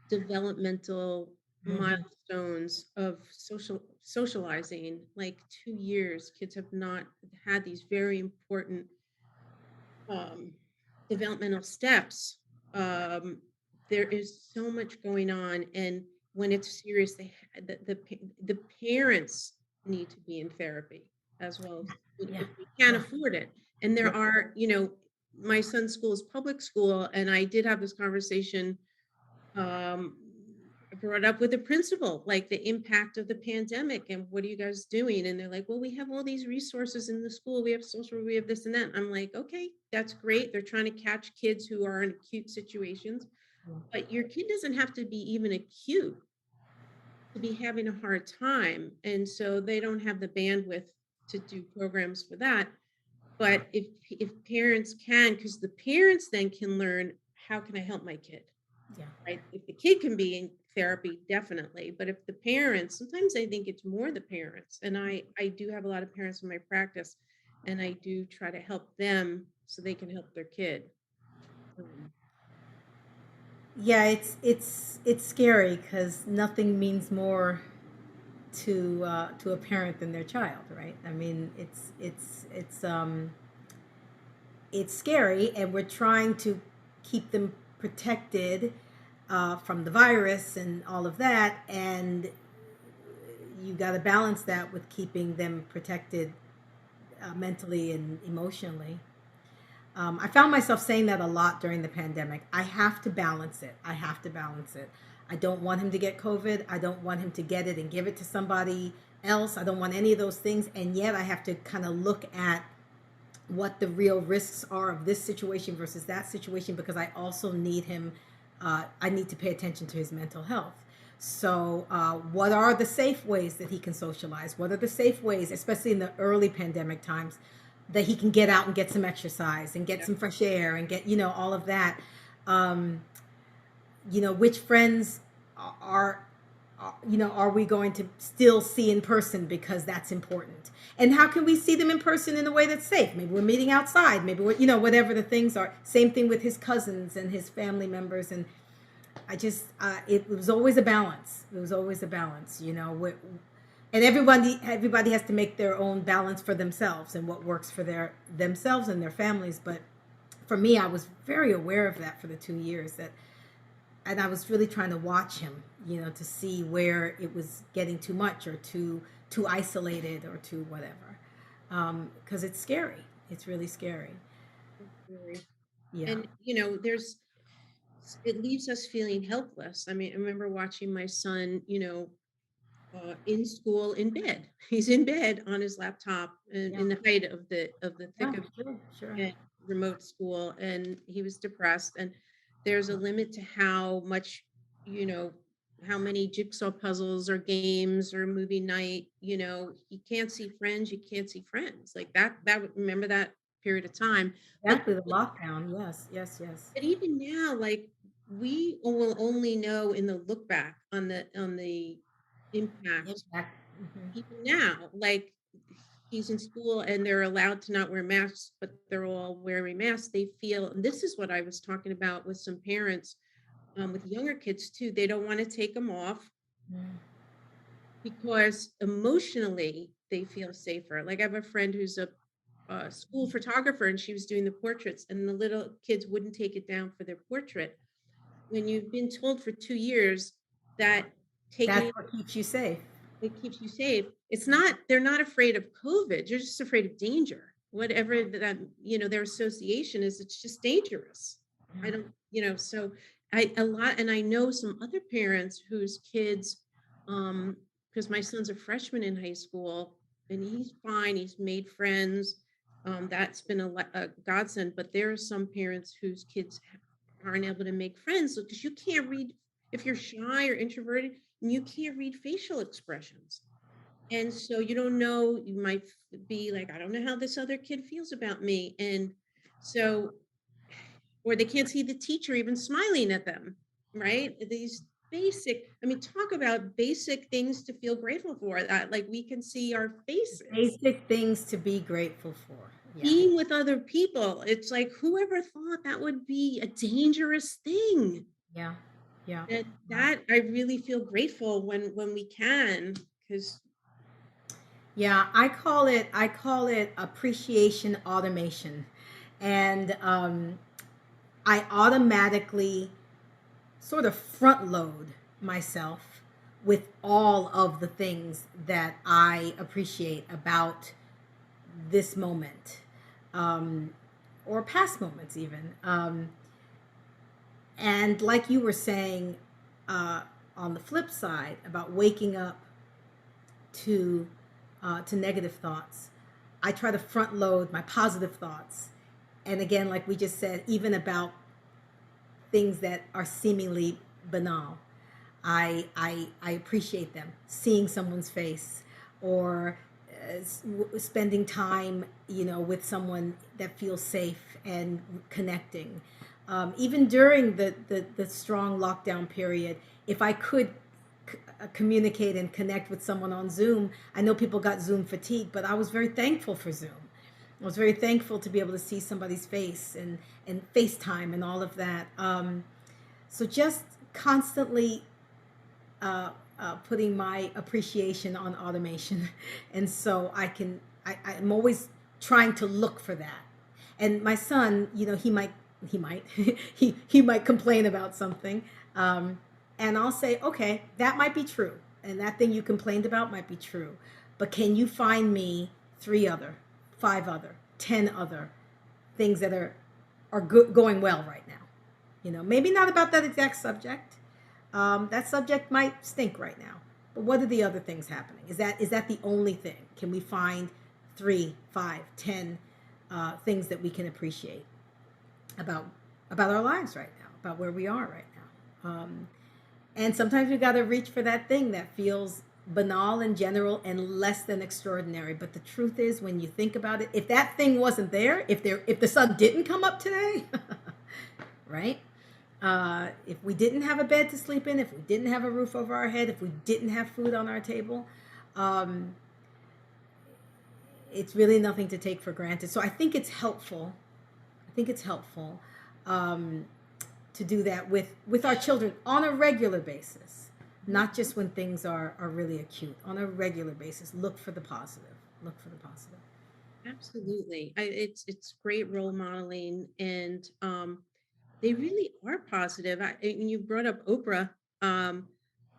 B: developmental
A: Hmm.
B: milestones of socializing, like 2 years, kids have not had these very important um, developmental steps. um, there is so much going on, and when it's serious, the parents need to be in therapy as well,
A: Yeah.
B: if we can't
A: Yeah.
B: afford it. And
A: Yeah.
B: there are, my son's school is public school, and I did have this conversation, um, I brought up with the principal, like the impact of the pandemic and what are you guys doing? And they're like, well, we have all these resources in the school. We have social, we have this and that. I'm like, okay, that's great. They're trying to catch kids who are in acute situations, but your kid doesn't have to be even acute to be having a hard time. And so they don't have the bandwidth to do programs for that. But if parents can, because the parents then can learn, how can I help my kid?
A: Yeah.
B: Right? If the kid can be in therapy, definitely. But if the parents, sometimes I think it's more the parents. And I do have a lot of parents in my practice, and I do try to help them so they can help their kid. Um,
A: Yeah. It's scary because nothing means more to a parent than their child, right? I mean, it's scary, and we're trying to keep them protected from the virus and all of that, and you got to balance that with keeping them protected mentally and emotionally. I found myself saying that a lot during the pandemic. I have to balance it. I have to balance it. I don't want him to get COVID. I don't want him to get it and give it to somebody else. I don't want any of those things. And yet I have to kind of look at what the real risks are of this situation versus that situation, because I also need him. I need to pay attention to his mental health. So, what are the safe ways that he can socialize? What are the safe ways, especially in the early pandemic times, that he can get out and get some exercise and get
B: Yeah.
A: some fresh air and get, all of that? Um, which friends are, are we going to still see in person, because that's important? And how can we see them in person in a way that's safe? Maybe we're meeting outside, maybe we're, whatever the things are. Same thing with his cousins and his family members. And I just, it was always a balance. It was always a balance, and everybody has to make their own balance for themselves and what works for themselves and their families. But for me, I was very aware of that for the 2 years that, and I was really trying to watch him, to see where it was getting too much or too isolated or too whatever, because it's scary. It's really scary.
B: Very.
A: Yeah.
B: And it leaves us feeling helpless. I mean, I remember watching my son, in school in bed. He's in bed on his laptop
A: Yeah.
B: in the height of the
A: Yeah.
B: thick of
A: Sure. Sure.
B: and remote school, and he was depressed. And there's a limit to how much, you know, how many jigsaw puzzles or games or movie night, you can't see friends, you can't see friends like remember that period of time. But
A: Exactly. The lockdown. Yes. Yes. Yes.
B: but even now, like we will only know in the look back on the impact.
A: Impact. Hmm.
B: Even now, like he's in school and they're allowed to not wear masks, but they're all wearing masks. They feel, and this is what I was talking about with some parents, with younger kids too. They don't want to take them off because emotionally they feel safer. Like I have a friend who's a school photographer, and she was doing the portraits, and the little kids wouldn't take it down for their portrait. When you've been told for 2 years that taking
A: That's
B: it
A: what keeps you safe.
B: it keeps you safe. It's not, they're not afraid of COVID. They're just afraid of danger. Whatever that, their association is, it's just dangerous. I don't, so a lot, and I know some other parents whose kids, because my son's a freshman in high school and he's fine. He's made friends. That's been a godsend, but there are some parents whose kids aren't able to make friends because you can't read, if you're shy or introverted, and you can't read facial expressions. And so you don't know, you might be like, I don't know how this other kid feels about me. And so, or they can't see the teacher even smiling at them, right? These basic, I mean, talk about basic things to feel grateful for, that like we can see our faces.
A: Basic things to be grateful for. Yeah.
B: Being with other people, it's like whoever thought that would be a dangerous thing.
A: Yeah. Yeah.
B: And that I really feel grateful when we can, because
A: Yeah, I call it appreciation automation. And I automatically sort of front load myself with all of the things that I appreciate about this moment, um, or past moments, even. And like you were saying, uh, on the flip side about waking up to to negative thoughts, I try to front load my positive thoughts. And again, like we just said, even about things that are seemingly banal, I appreciate them. Seeing someone's face, or spending time, with someone that feels safe and connecting. Even during the strong lockdown period, if I could communicate and connect with someone on Zoom. I know people got Zoom fatigue, but I was very thankful for Zoom. I was very thankful to be able to see somebody's face and FaceTime and all of that. So just constantly putting my appreciation on automation, and so I'm always trying to look for that. And my son, he might he might complain about something, and I'll say, okay, that might be true, and that thing you complained about might be true, but can you find me three other, five other, 10 other things that are going well right now? Maybe not about that exact subject. That subject might stink right now, but what are the other things happening? Is that the only thing? Can we find three, five, 10 things that we can appreciate about about our lives right now, about where we are right now. And sometimes we got to reach for that thing that feels banal and general and less than extraordinary. But the truth is, when you think about it, if that thing wasn't there, if the sun didn't come up today, right? If we didn't have a bed to sleep in, if we didn't have a roof over our head, if we didn't have food on our table, um, it's really nothing to take for granted. So I think it's helpful. I think it's helpful um, to do that with our children on a regular basis, not just when things are really acute. On a regular basis, look for the positive. Look for the positive.
B: Absolutely. It's great role modeling, and they really are positive. And you brought up Oprah. Um,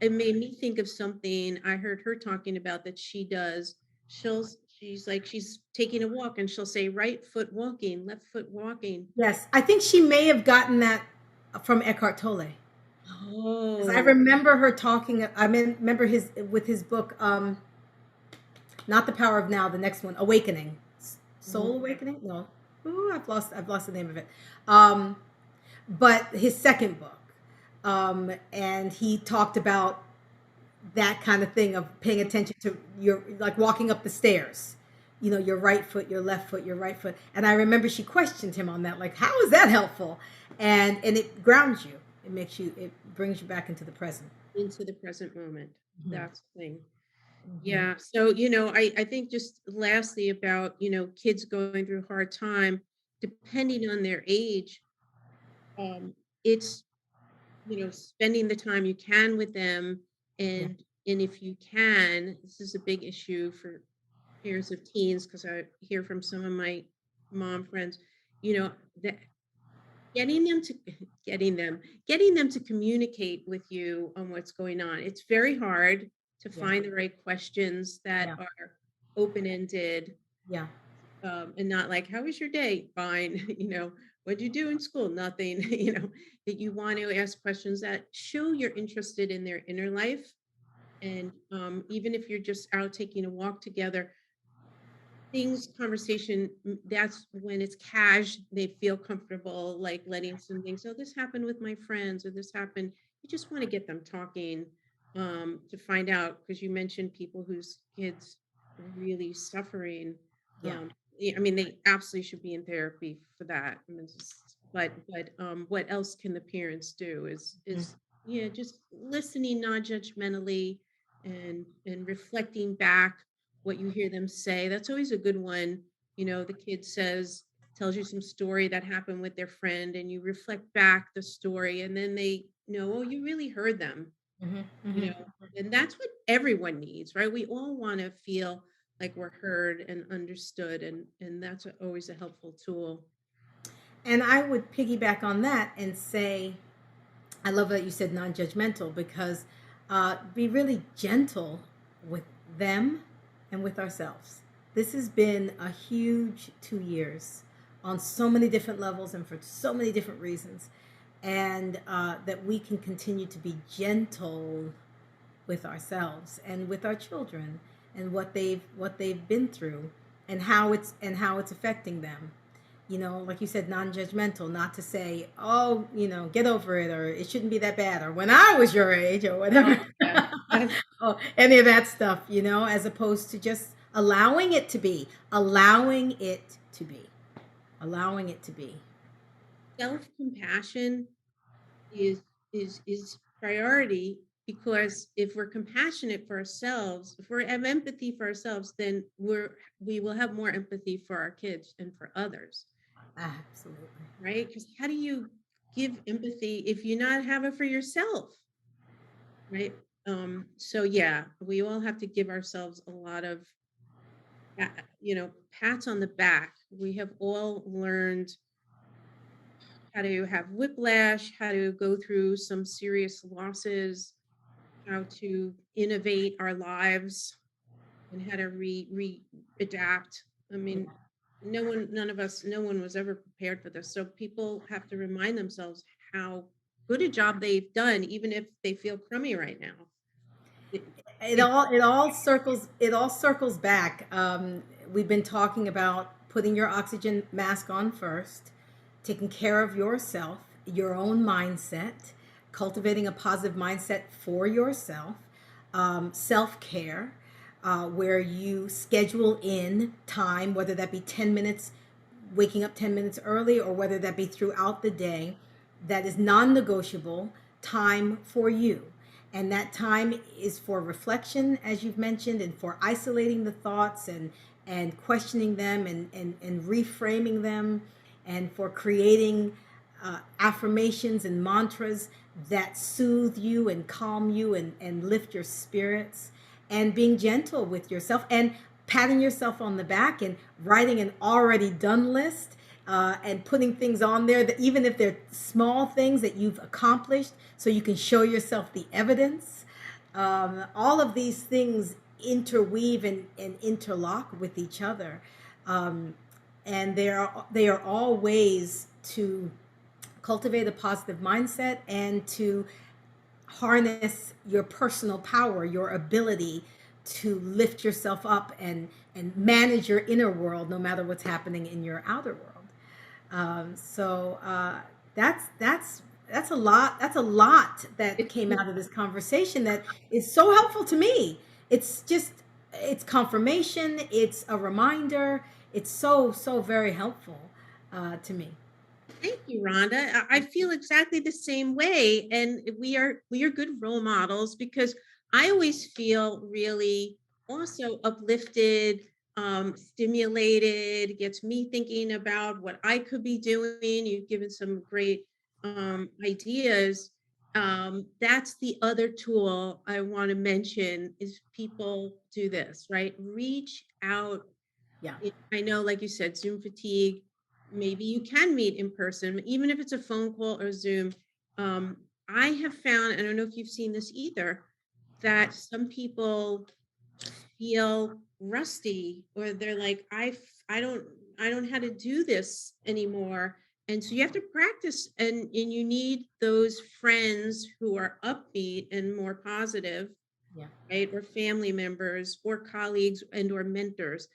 B: it made me think of something I heard her talking about that she does. She's like she's taking a walk and she'll say right foot walking, left foot walking.
A: Yes, I think she may have gotten that from Eckhart Tolle. 'Cause I
B: Oh,
A: remember her talking. I mean, remember his with his book, not The Power of Now. The next one, Awakening, Soul
B: mhm.
A: Awakening. No, ooh, I've lost the name of it. Um, but his second book, and he talked about that kind of thing of paying attention to your like walking up the stairs. You know, your right foot, your left foot, your right foot. And I remember she questioned him on that, like, how is that helpful? And it grounds you. It brings you back into the present.
B: Into the present moment.
A: Mhm.
B: That's the thing.
A: Mhm.
B: Yeah. So, I think just lastly about, kids going through hard time, depending on their age, it's, spending the time you can with them.
A: Yeah.
B: And if you can, this is a big issue for parents of teens, because I hear from some of my mom friends, that getting them to getting them to communicate with you on what's going on. It's very hard to
A: Yeah.
B: find the right questions that
A: Yeah.
B: are open-ended,
A: Yeah.
B: and not like, "How was your day?" "Fine." "What'd you do in school?" "Nothing." That you want to ask questions that show you're interested in their inner life. And even if you're just out taking a walk together, conversation, that's when it's cash, they feel comfortable, like letting some things, "Oh, this happened with my friends," or "This happened." You just want to get them talking, to find out, because you mentioned people whose kids are really suffering.
A: Yeah.
B: Yeah, I mean, they absolutely should be in therapy for that. I mean, but what else can the parents do is yeah, just listening non-judgmentally, and reflecting back what you hear them say. That's always a good one. The kid tells you some story that happened with their friend, and you reflect back the story, and then they know, oh, you really heard them,
A: Hmm.
B: you
A: Hmm.
B: know, and that's what everyone needs, right? We all want to feel like we're heard and understood, and that's always a helpful tool.
A: And I would piggyback on that and say, I love that you said non-judgmental because be really gentle with them and with ourselves. This has been a huge 2 years on so many different levels and for so many different reasons, and that we can continue to be gentle with ourselves and with our children and what they've been through and how it's affecting them. Like you said, non-judgmental, not to say, oh, get over it, or it shouldn't be that bad, or when I was your age, or
B: Oh,
A: whatever.
B: yeah. That's
A: Oh, any of that stuff, as opposed to just allowing it to be.
B: self-compassion is priority, because if we're compassionate for ourselves, if we have empathy for ourselves, then we will have more empathy for our kids and for others,
A: Absolutely.
B: right? Because how do you give empathy if you not have it for yourself, right? So yeah, we all have to give ourselves a lot of pats on the back. We have all learned how to have whiplash, how to go through some serious losses, how to innovate our lives, and how to adapt. I mean, no one was ever prepared for this. So people have to remind themselves how good a job they've done, even if they feel crummy right now. It,
A: it
B: it,
A: all it all circles back. We've been talking about putting your oxygen mask on first, taking care of yourself, your own mindset, cultivating a positive mindset for yourself, self care, where you schedule in time, whether that be 10 minutes, waking up 10 minutes early, or whether that be throughout the day, that is non negotiable time for you. And that time is for reflection, as you've mentioned, and for isolating the thoughts and questioning them and reframing them, and for creating affirmations and mantras that soothe you and calm you and lift your spirits, and being gentle with yourself and patting yourself on the back and writing an already done list, and putting things on there that even if they're small things that you've accomplished, so you can show yourself the evidence. All of these things interweave and interlock with each other. And they are all ways to cultivate a positive mindset and to harness your personal power, your ability to lift yourself up and manage your inner world, no matter what's happening in your outer world. So that's a lot. That's a lot that came out of this conversation that is so helpful to me. It's just it's confirmation. It's a reminder. It's so very helpful to me.
B: Thank you, Rhonda. I feel exactly the same way, and we are good role models because I always feel really also uplifted, stimulated. Gets me thinking about what I could be doing. You've given some great ideas. That's the other tool I want to mention is people do this, right? Reach out.
A: Yeah.
B: I know, like you said, Zoom fatigue. Maybe you can meet in person, even if it's a phone call or Zoom. I have found, I don't know if you've seen this either, that some people feel rusty or they're like, I don't know how to do this anymore. And so you have to practice and you need those friends who are upbeat and more positive,
A: Yeah.
B: right? Or family members or colleagues and or mentors.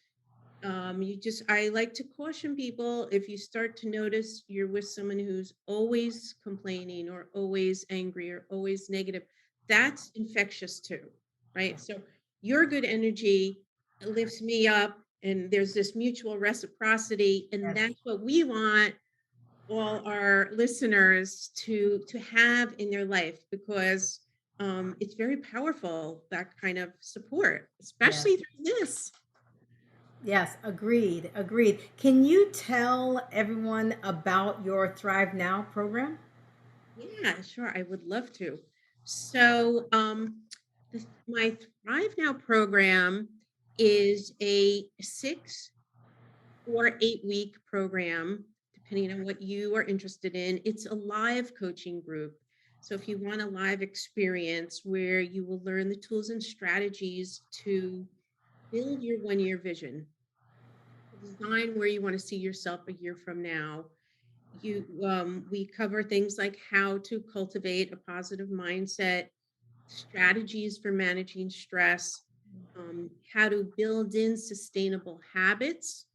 B: I like to caution people if you start to notice you're with someone who's always complaining or always angry or always negative, that's infectious too,
A: Yeah.
B: right? So your good energy lifts me up and there's this mutual reciprocity. And
A: Yes.
B: that's what we want all our listeners to have in their life because it's very powerful, that kind of support,
A: Yes.
B: especially through this.
A: Yes, agreed. Agreed. Can you tell everyone about your Thrive Now program?
B: Yeah, sure. I would love to. So, my Thrive Now program is a 6 or 8 week program, depending on what you are interested in. It's a live coaching group. So, if you want a live experience where you will learn the tools and strategies to build your 1 year vision, design where you want to see yourself a year from now, we cover things like how to cultivate a positive mindset, strategies for managing stress, how to build in sustainable habits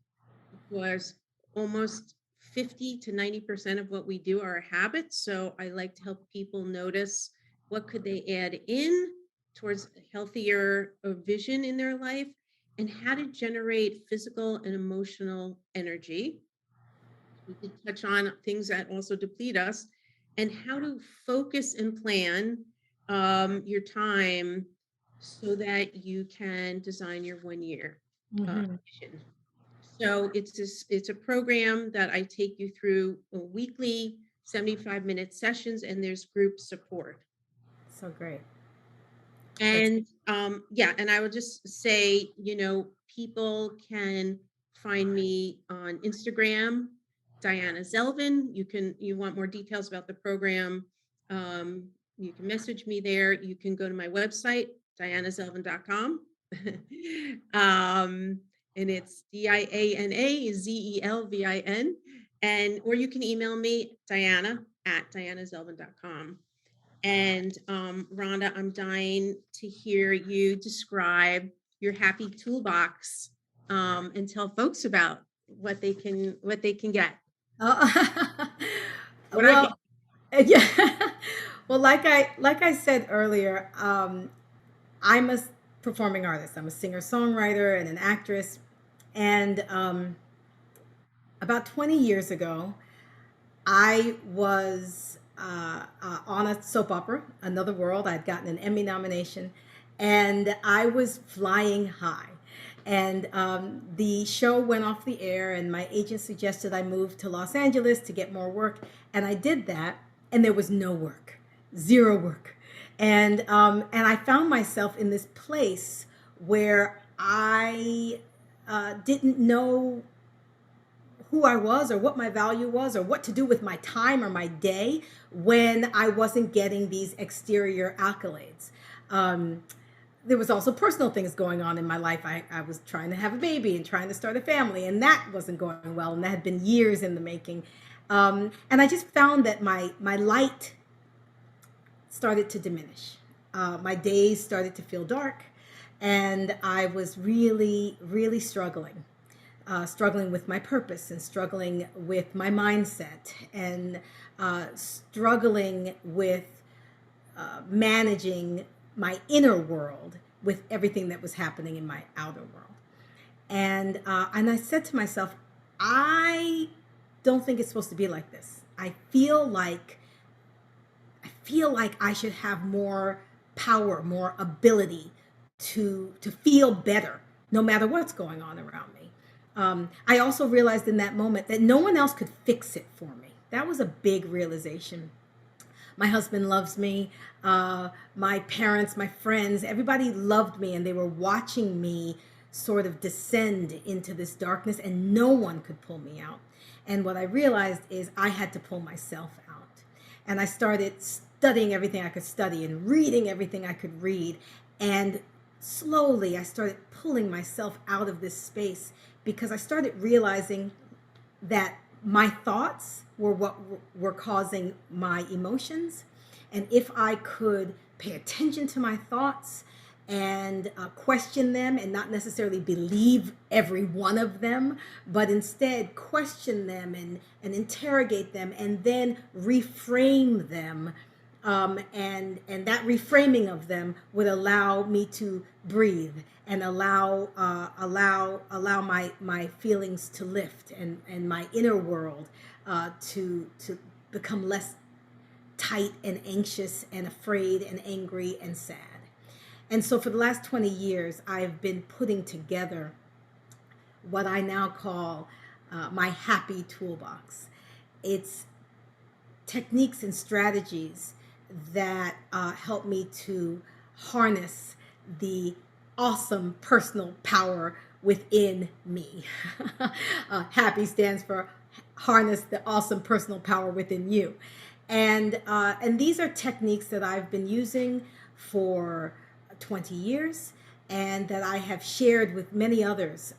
B: because almost 50 to 90% of what we do are habits. So I like to help people notice what could they add in towards a healthier vision in their life and how to generate physical and emotional energy. We did touch on things that also deplete us and how to focus and plan your time so that you can design your 1 year
A: Hmm.
B: vision. So it's a program that I take you through a weekly 75-minute sessions and there's group support.
A: So great. That's
B: And yeah, and I would just say, people can find me on Instagram, Diana Zelvin. You want more details about the program, you can message me there. You can go to my website, dianazelvin.com. And it's DianaZelvin. And or you can email me, Diana@dianazelvin.com. And Rhonda, I'm dying to hear you describe your happy toolbox and tell folks about what they can get.
A: Uh,
B: What I get.
A: well, yeah. Well, like I said earlier, I'm a performing artist. I'm a singer songwriter and an actress. And about 20 years ago, I was on a soap opera, Another World. I'd gotten an Emmy nomination, and I was flying high. And the show went off the air, and my agent suggested I move to Los Angeles to get more work. And I did that, and there was no work, zero work. And I found myself in this place where I didn't know who I was or what my value was or what to do with my time or my day when I wasn't getting these exterior accolades. Um, there was also personal things going on in my life. I was trying to have a baby and trying to start a family, and that wasn't going well, and that had been years in the making. And I just found that my light started to diminish. My days started to feel dark, and I was really, really struggling with my purpose and struggling with my mindset and struggling with managing my inner world with everything that was happening in my outer world. And I said to myself, I don't think it's supposed to be like this. I feel like I should have more power, more ability to feel better, no matter what's going on around me. I also realized in that moment that no one else could fix it for me. That was a big realization. My husband loves me. My parents, my friends, everybody loved me, and they were watching me sort of descend into this darkness, and no one could pull me out. And what I realized is I had to pull myself out. And I started studying everything I could study and reading everything I could read. And slowly I started pulling myself out of this space because I started realizing that my thoughts were what were causing my emotions. And if I could pay attention to my thoughts and question them and not necessarily believe every one of them, but instead question them and interrogate them and then reframe them. And that reframing of them would allow me to breathe and allow my feelings to lift and my inner world to become less tight and anxious and afraid and angry and sad. And so for the last 20 years, I've been putting together what I now call my happy toolbox. It's techniques and strategies that help me to harness the awesome personal power within me. Happy stands for harness the awesome personal power within you. And these are techniques that I've been using for 20 years and that I have shared with many others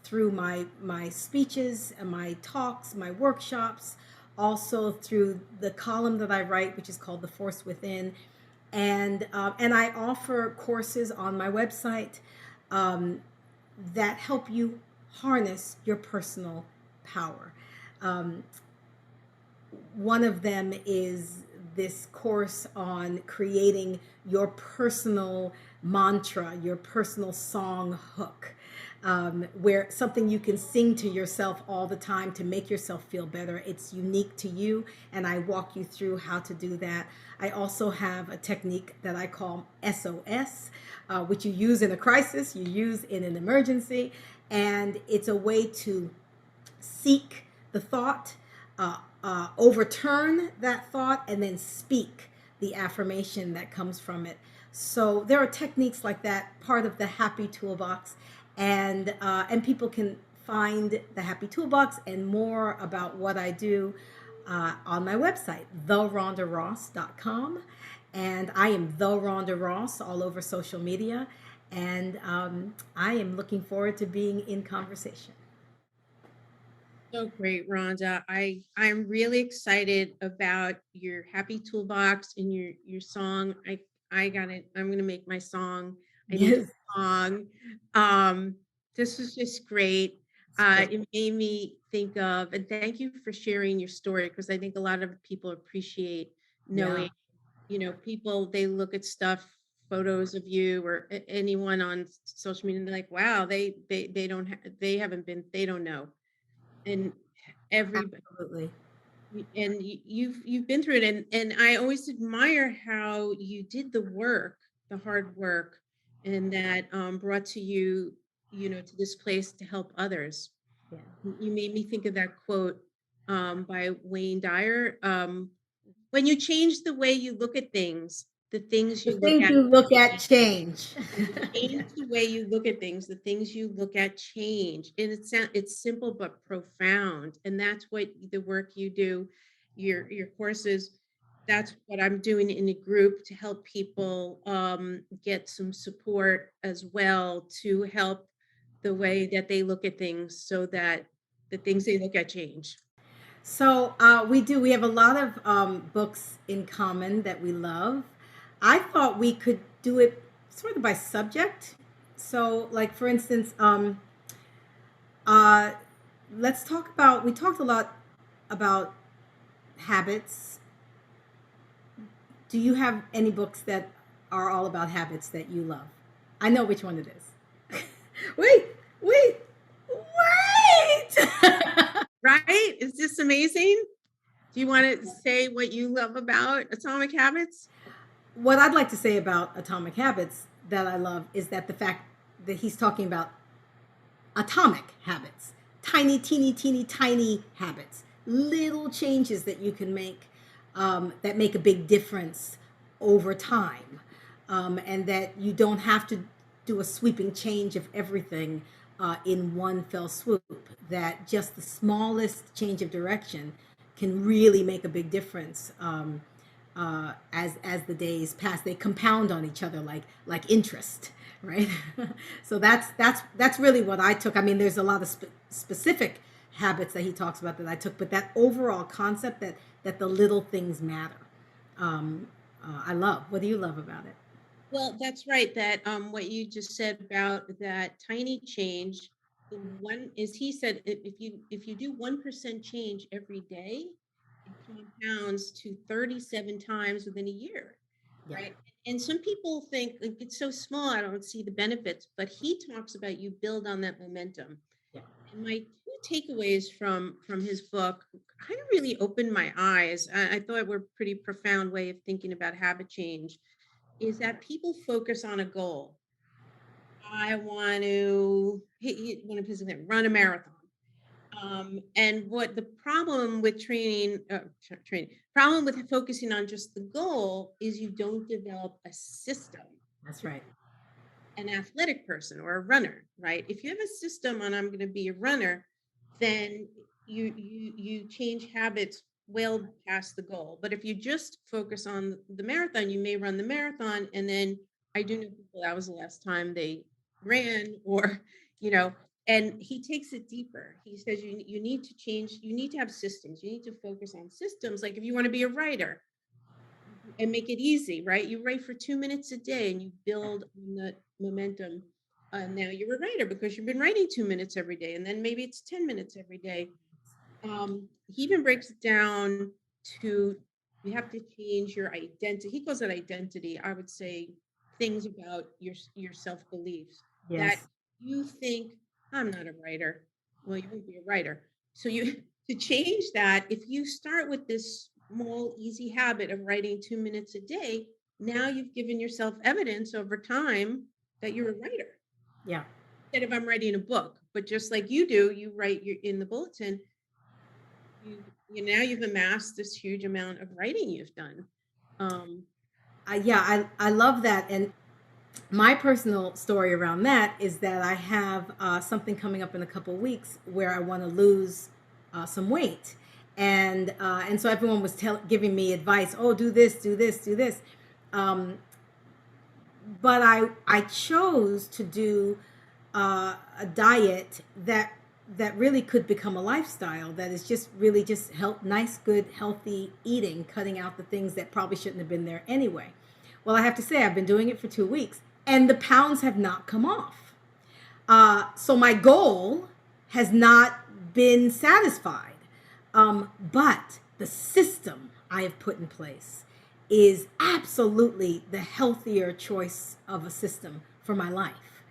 A: through my speeches and my talks, my workshops, also through the column that I write, which is called The Force Within. And I offer courses on my website that help you harness your personal power. Um, One of them is this course on creating your personal mantra, your personal song hook, where something you can sing to yourself all the time to make yourself feel better. It's unique to you, and I walk you through how to do that. I also have a technique that I call SOS, which you use in a crisis, you use in an emergency, and it's a way to seek the thought, overturn that thought, and then speak the affirmation that comes from it. So there are techniques like that, part of the Happy Toolbox, and people can find the Happy Toolbox and more about what I do on my website, therhondaross.com, and I am the Rhonda Ross all over social media, and I am looking forward to being in conversation.
B: So great, Rhonda. I'm really excited about your happy toolbox and your song. I got it. I'm gonna make my song. I need
A: Yes.
B: a song. Um, this was just great.
A: It's great.
B: It made me think of, and thank you for sharing your story, because I think a lot of people appreciate
A: Yeah.
B: knowing, people, they look at stuff, photos of you or anyone on social media, and they're like, wow, they don't, they haven't been, they don't know. And everybody,
A: Absolutely.
B: and you've been through it, and I always admire how you did the work, the hard work, and that brought to you, to this place to help others.
A: Yeah.
B: You made me think of that quote by Wayne Dyer. When you change the way you look at things, the things
A: The
B: you look
A: things
B: at
A: you look at
B: change.
A: change.
B: When you
A: Yeah.
B: change the way you look at things, the things you look at change. And it's simple but profound. And that's what the work you do, your courses, that's what I'm doing in a group to help people get some support as well, to help the way that they look at things, so that the things they look at change.
A: So we have a lot of books in common that we love. I thought we could do it sort of by subject. So, like for instance, uh, let's talk about. We talked a lot about habits. Do you have any books that are all about habits that you love? I know which one it is. wait, wait, wait.
B: Right? Is this amazing? Do you want to say what you love about Atomic Habits?
A: What I'd like to say about Atomic Habits that I love is that the fact that he's talking about atomic habits, tiny, teeny, teeny, tiny habits, little changes that you can make that make a big difference over time, and that you don't have to do a sweeping change of everything in one fell swoop. That just the smallest change of direction can really make a big difference. As the days pass, they compound on each other like interest, right? So that's really what I took. I mean, there's a lot of specific habits that he talks about that I took, but that overall concept that the little things matter, I love. What do you love about it?
B: Well, that's right. That what you just said about that tiny change. The one is, he said, if you do 1% change every day, it compounds to 37 times within a year,
A: Yeah,
B: right? And some people think like, it's so small, I don't see the benefits. But he talks about you build on that momentum.
A: yeah.
B: And my two takeaways from his book kind of really opened my eyes. I thought were pretty profound way of thinking about habit change, is that people focus on a goal. I want to one of his run a marathon. And what the problem with problem with focusing on just the goal is you don't develop a system.
A: That's right.
B: An athletic person or a runner, right? If you have a system on I'm going to be a runner, then you change habits well past the goal. But if you just focus on the marathon, you may run the marathon, and then I do know people, that was the last time they ran, or you know. And he takes it deeper. He says you need to change. You need to have systems. You need to focus on systems. Like if you want to be a writer, and make it easy, right? You write for 2 minutes a day and you build on that momentum. Now you're a writer because you've been writing 2 minutes every day, and then maybe it's 10 minutes every day. He even breaks it down to, you have to change your identity. He calls it identity. I would say things about your self beliefs, that
A: Yes.
B: you think, I'm not a writer. Well, you won't be a writer. So you to change that, if you start with this small, easy habit of writing 2 minutes a day, now you've given yourself evidence over time that you're a writer.
A: Yeah.
B: Instead of I'm writing a book, but just like you do, you write your in the bulletin, now you've amassed this huge amount of writing you've done. Um,
A: Yeah, I love that. And my personal story around that is that I have something coming up in a couple of weeks where I want to lose some weight, and so everyone was giving me advice. Oh, do this, do this, do this. Um, but I chose to do a diet that really could become a lifestyle, that is just really just nice, good, healthy eating, cutting out the things that probably shouldn't have been there anyway. Well, I have to say I've been doing it for 2 weeks and the pounds have not come off. So my goal has not been satisfied. But the system I have put in place is absolutely the healthier choice of a system for my life.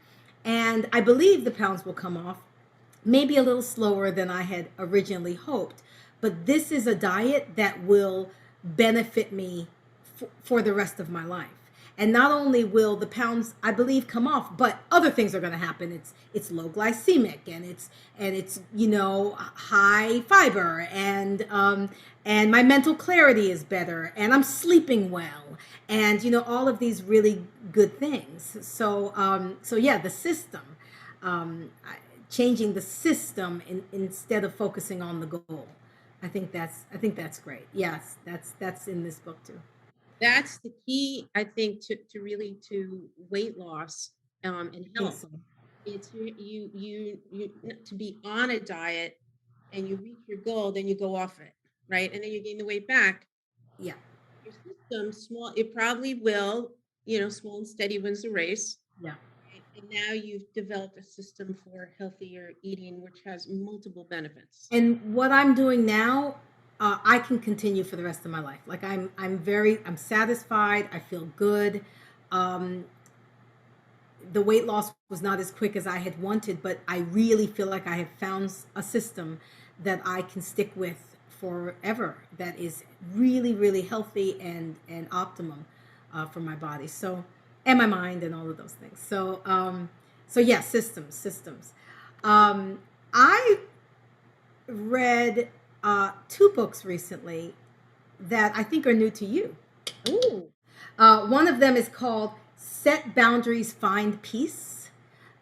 A: And I believe the pounds will come off maybe a little slower than I had originally hoped. But this is a diet that will benefit me for the rest of my life. And not only will the pounds, I believe, come off, but other things are going to happen. It's low glycemic, and it's high fiber, and my mental clarity is better, and I'm sleeping well, and all of these really good things. So yeah, the system, um, changing the system instead of focusing on the goal. I think that's great. Yes, that's in this book too.
B: That's the key, I think, to really to weight loss, and
A: I think
B: health.
A: so.
B: It's to be on a diet and you reach your goal, then you go off it, right? And then you gain the weight back.
A: Yeah,
B: Your system, small, it probably will, small and steady wins the race.
A: yeah.
B: Right? And now you've developed a system for healthier eating, which has multiple benefits.
A: And what I'm doing now, I can continue for the rest of my life. Like I'm satisfied. I feel good. Um, the weight loss was not as quick as I had wanted, but I really feel like I have found a system that I can stick with forever. That is really, really healthy and optimum for my body. So, and my mind and all of those things. So yeah, systems. I read two books recently that I think are new to you.
B: Oh,
A: One of them is called Set Boundaries, Find Peace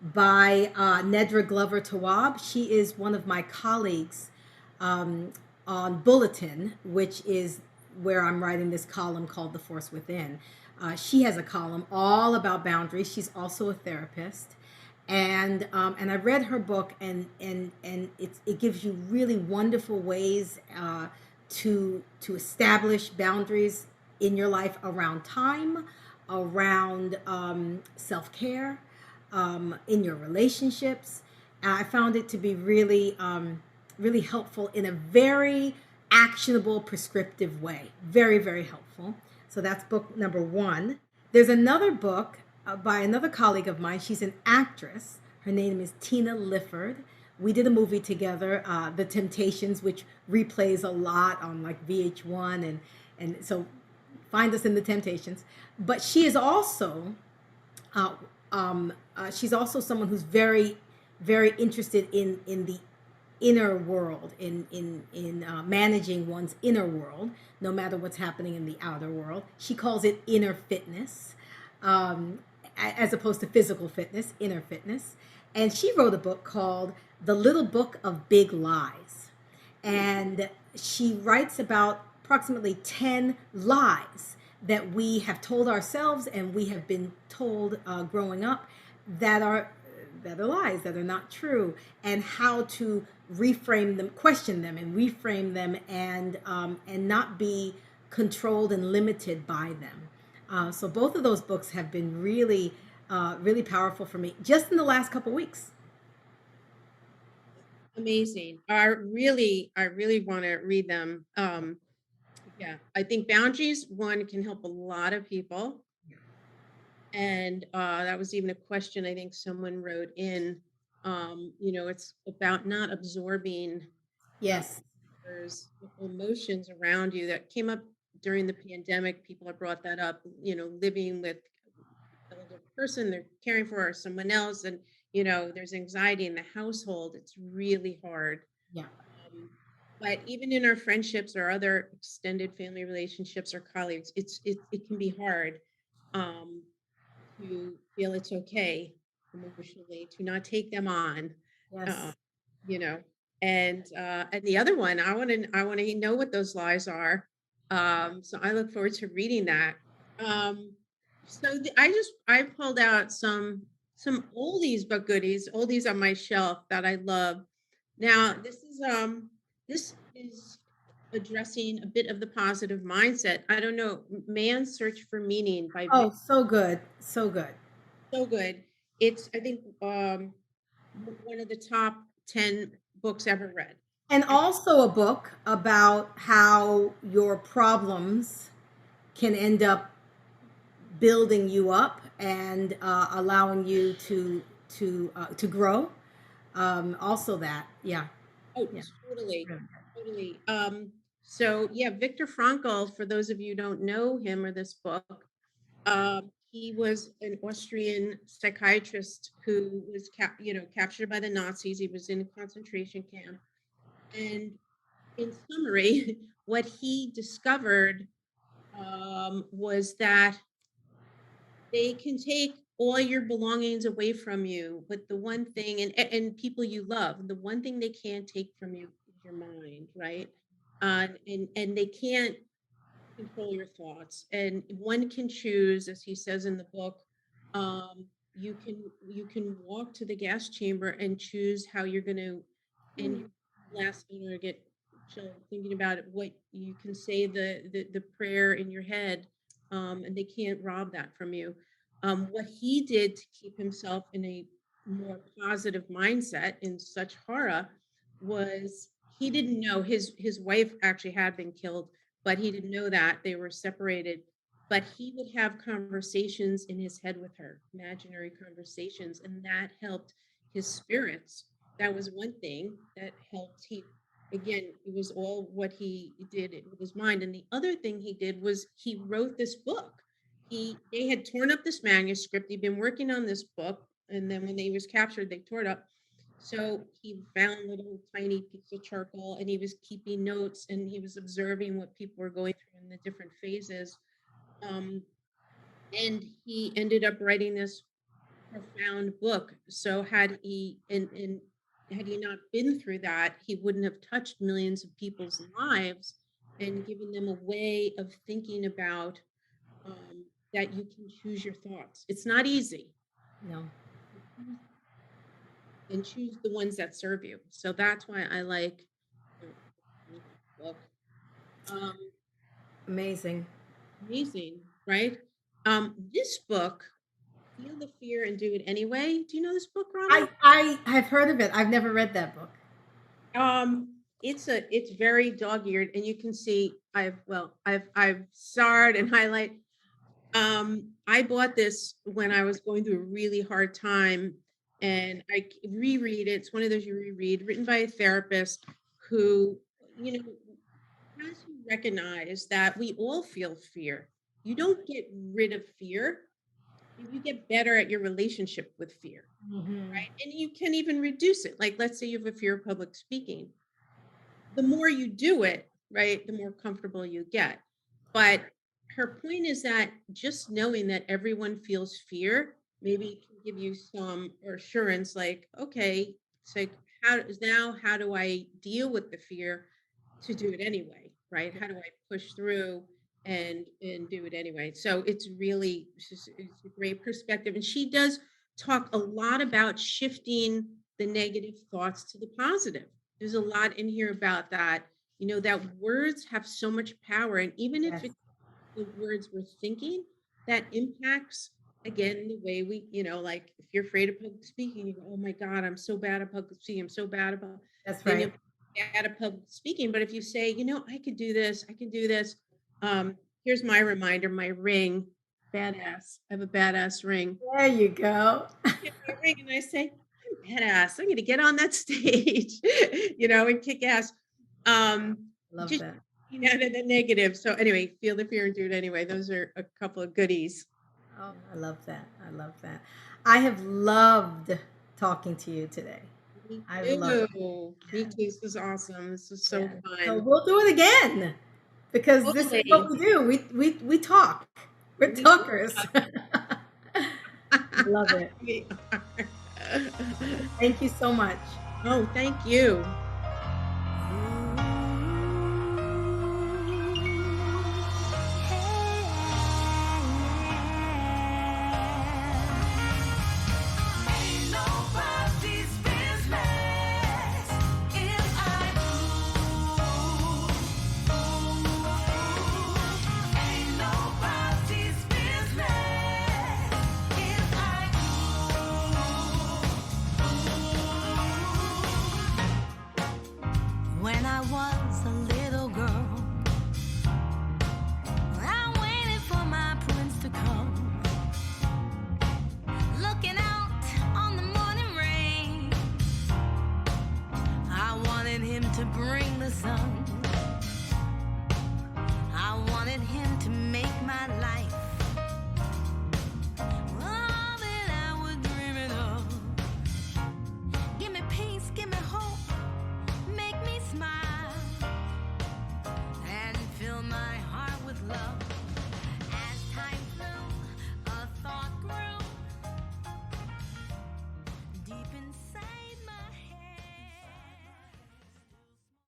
A: by Nedra Glover Tawwab. She is one of my colleagues on Bulletin, which is where I'm writing this column called The Force Within. She has a column all about boundaries. She's also a therapist. And I read her book, and it gives you really wonderful ways to establish boundaries in your life around time, around self care, in your relationships. I found it to be really helpful in a very actionable, prescriptive way. Very, very helpful. So that's book number one. There's another book by another colleague of mine. She's an actress. Her name is Tina Lifford. We did a movie together, The Temptations, which replays a lot on like VH1, and so find us in The Temptations. But she is also she's also someone who's very, very interested in the inner world, in managing one's inner world, no matter what's happening in the outer world. She calls it inner fitness, as opposed to physical fitness, inner fitness. And she wrote a book called The Little Book of Big Lies. And she writes about approximately 10 lies that we have told ourselves and we have been told growing up that are lies, that are not true, and how to reframe them, question them, and reframe them, and not be controlled and limited by them. So both of those books have been really, really powerful for me just in the last couple weeks.
B: amazing. I really want to read them. Yeah, I think boundaries, one, can help a lot of people. And that was even a question I think someone wrote in. It's about not absorbing uh,
A: Yes,
B: others' emotions around you. That came up during the pandemic. People have brought that up. Living with elder person they're caring for or someone else, and there's anxiety in the household. It's really hard.
A: yeah,
B: um, but even in our friendships or other extended family relationships or colleagues, it can be hard, um, to feel it's okay emotionally to not take them on, uh,
A: yes,
B: you know. And the other one, I want to know what those lies are. So I look forward to reading that. Um, I pulled out some oldies but goodies, oldies on my shelf that I love. Now this is addressing a bit of the positive mindset. I don't know, Man's Search for Meaning by
A: oh, so good, so good.
B: so good. It's, I think, one of the top 10 books ever read.
A: And also a book about how your problems can end up building you up and allowing you to grow. Also that, yeah,
B: Oh,
A: yeah.
B: totally,
A: Really
B: totally. So yeah, Viktor Frankl, for those of you who don't know him or this book, he was an Austrian psychiatrist who was captured by the Nazis. He was in a concentration camp. And in summary, what he discovered was that they can take all your belongings away from you, but the one thing, and people you love, the one thing they can't take from you is your mind, right? And they can't control your thoughts, and one can choose, as he says in the book. You can walk to the gas chamber and choose how you're going to end your last dinner. Get chill thinking about it. What you can say, the prayer in your head, and they can't rob that from you. What he did to keep himself in a more positive mindset in such horror was he didn't know his wife actually had been killed, but he didn't know that they were separated. But he would have conversations in his head with her, imaginary conversations, and that helped his spirits. That was one thing that helped. Again, it was all what he did with his mind. And the other thing he did was he wrote this book. They had torn up this manuscript. He'd been working on this book, and then when he was captured, they tore it up. So he found little tiny pieces of charcoal, and he was keeping notes, and he was observing what people were going through in the different phases. And he ended up writing this profound book. So had he not been through that, he wouldn't have touched millions of people's lives and given them a way of thinking about that you can choose your thoughts. It's not easy.
A: No.
B: And choose the ones that serve you. So that's why I like the book.
A: Amazing.
B: Amazing, right? This book, Feel the Fear and Do It Anyway. Do you know this book, Rhonda?
A: I have heard of it. I've never read that book.
B: It's very dog-eared, and you can see I've starred and highlight. I bought this when I was going through a really hard time, and I reread it. It's one of those you reread, written by a therapist who, has you recognize that we all feel fear. You don't get rid of fear. You get better at your relationship with fear, right? And you can even reduce it. Like, let's say you have a fear of public speaking. The more you do it, right, the more comfortable you get. But her point is that just knowing that everyone feels fear maybe can give you some assurance, like, okay, it's like, how do I deal with the fear to do it anyway, right? How do I push through and do it anyway? So it's a great perspective. And she does talk a lot about shifting the negative thoughts to the positive. There's a lot in here about that, that words have so much power. And even if
A: Yes.
B: it's the words we're thinking, that impacts, again, the way we, like if you're afraid of public speaking, you go, oh my God, I'm so bad at public speaking. I'm so bad about,
A: That's
B: then you'll
A: right.
B: be bad at public speaking. But if you say, I could do this, I can do this. Here's my reminder, my ring, badass. I have a badass ring.
A: There you go.
B: Get my ring and I say, I'm badass. I'm going to get on that stage, and kick ass.
A: Love
B: Just,
A: that.
B: the negative. So anyway, feel the fear and do it anyway. Those are a couple of goodies.
A: Oh, I love that. I love that. I have loved talking to you today.
B: Me
A: I love it.
B: too. Me too. This is awesome. This is so
A: Yeah. So
B: fun.
A: we'll do it again because this is what
B: Totally.
A: we do. We talk. We're
B: We
A: talkers.
B: talk.
A: Love it.
B: We are.
A: Thank you so much.
B: Oh, thank you.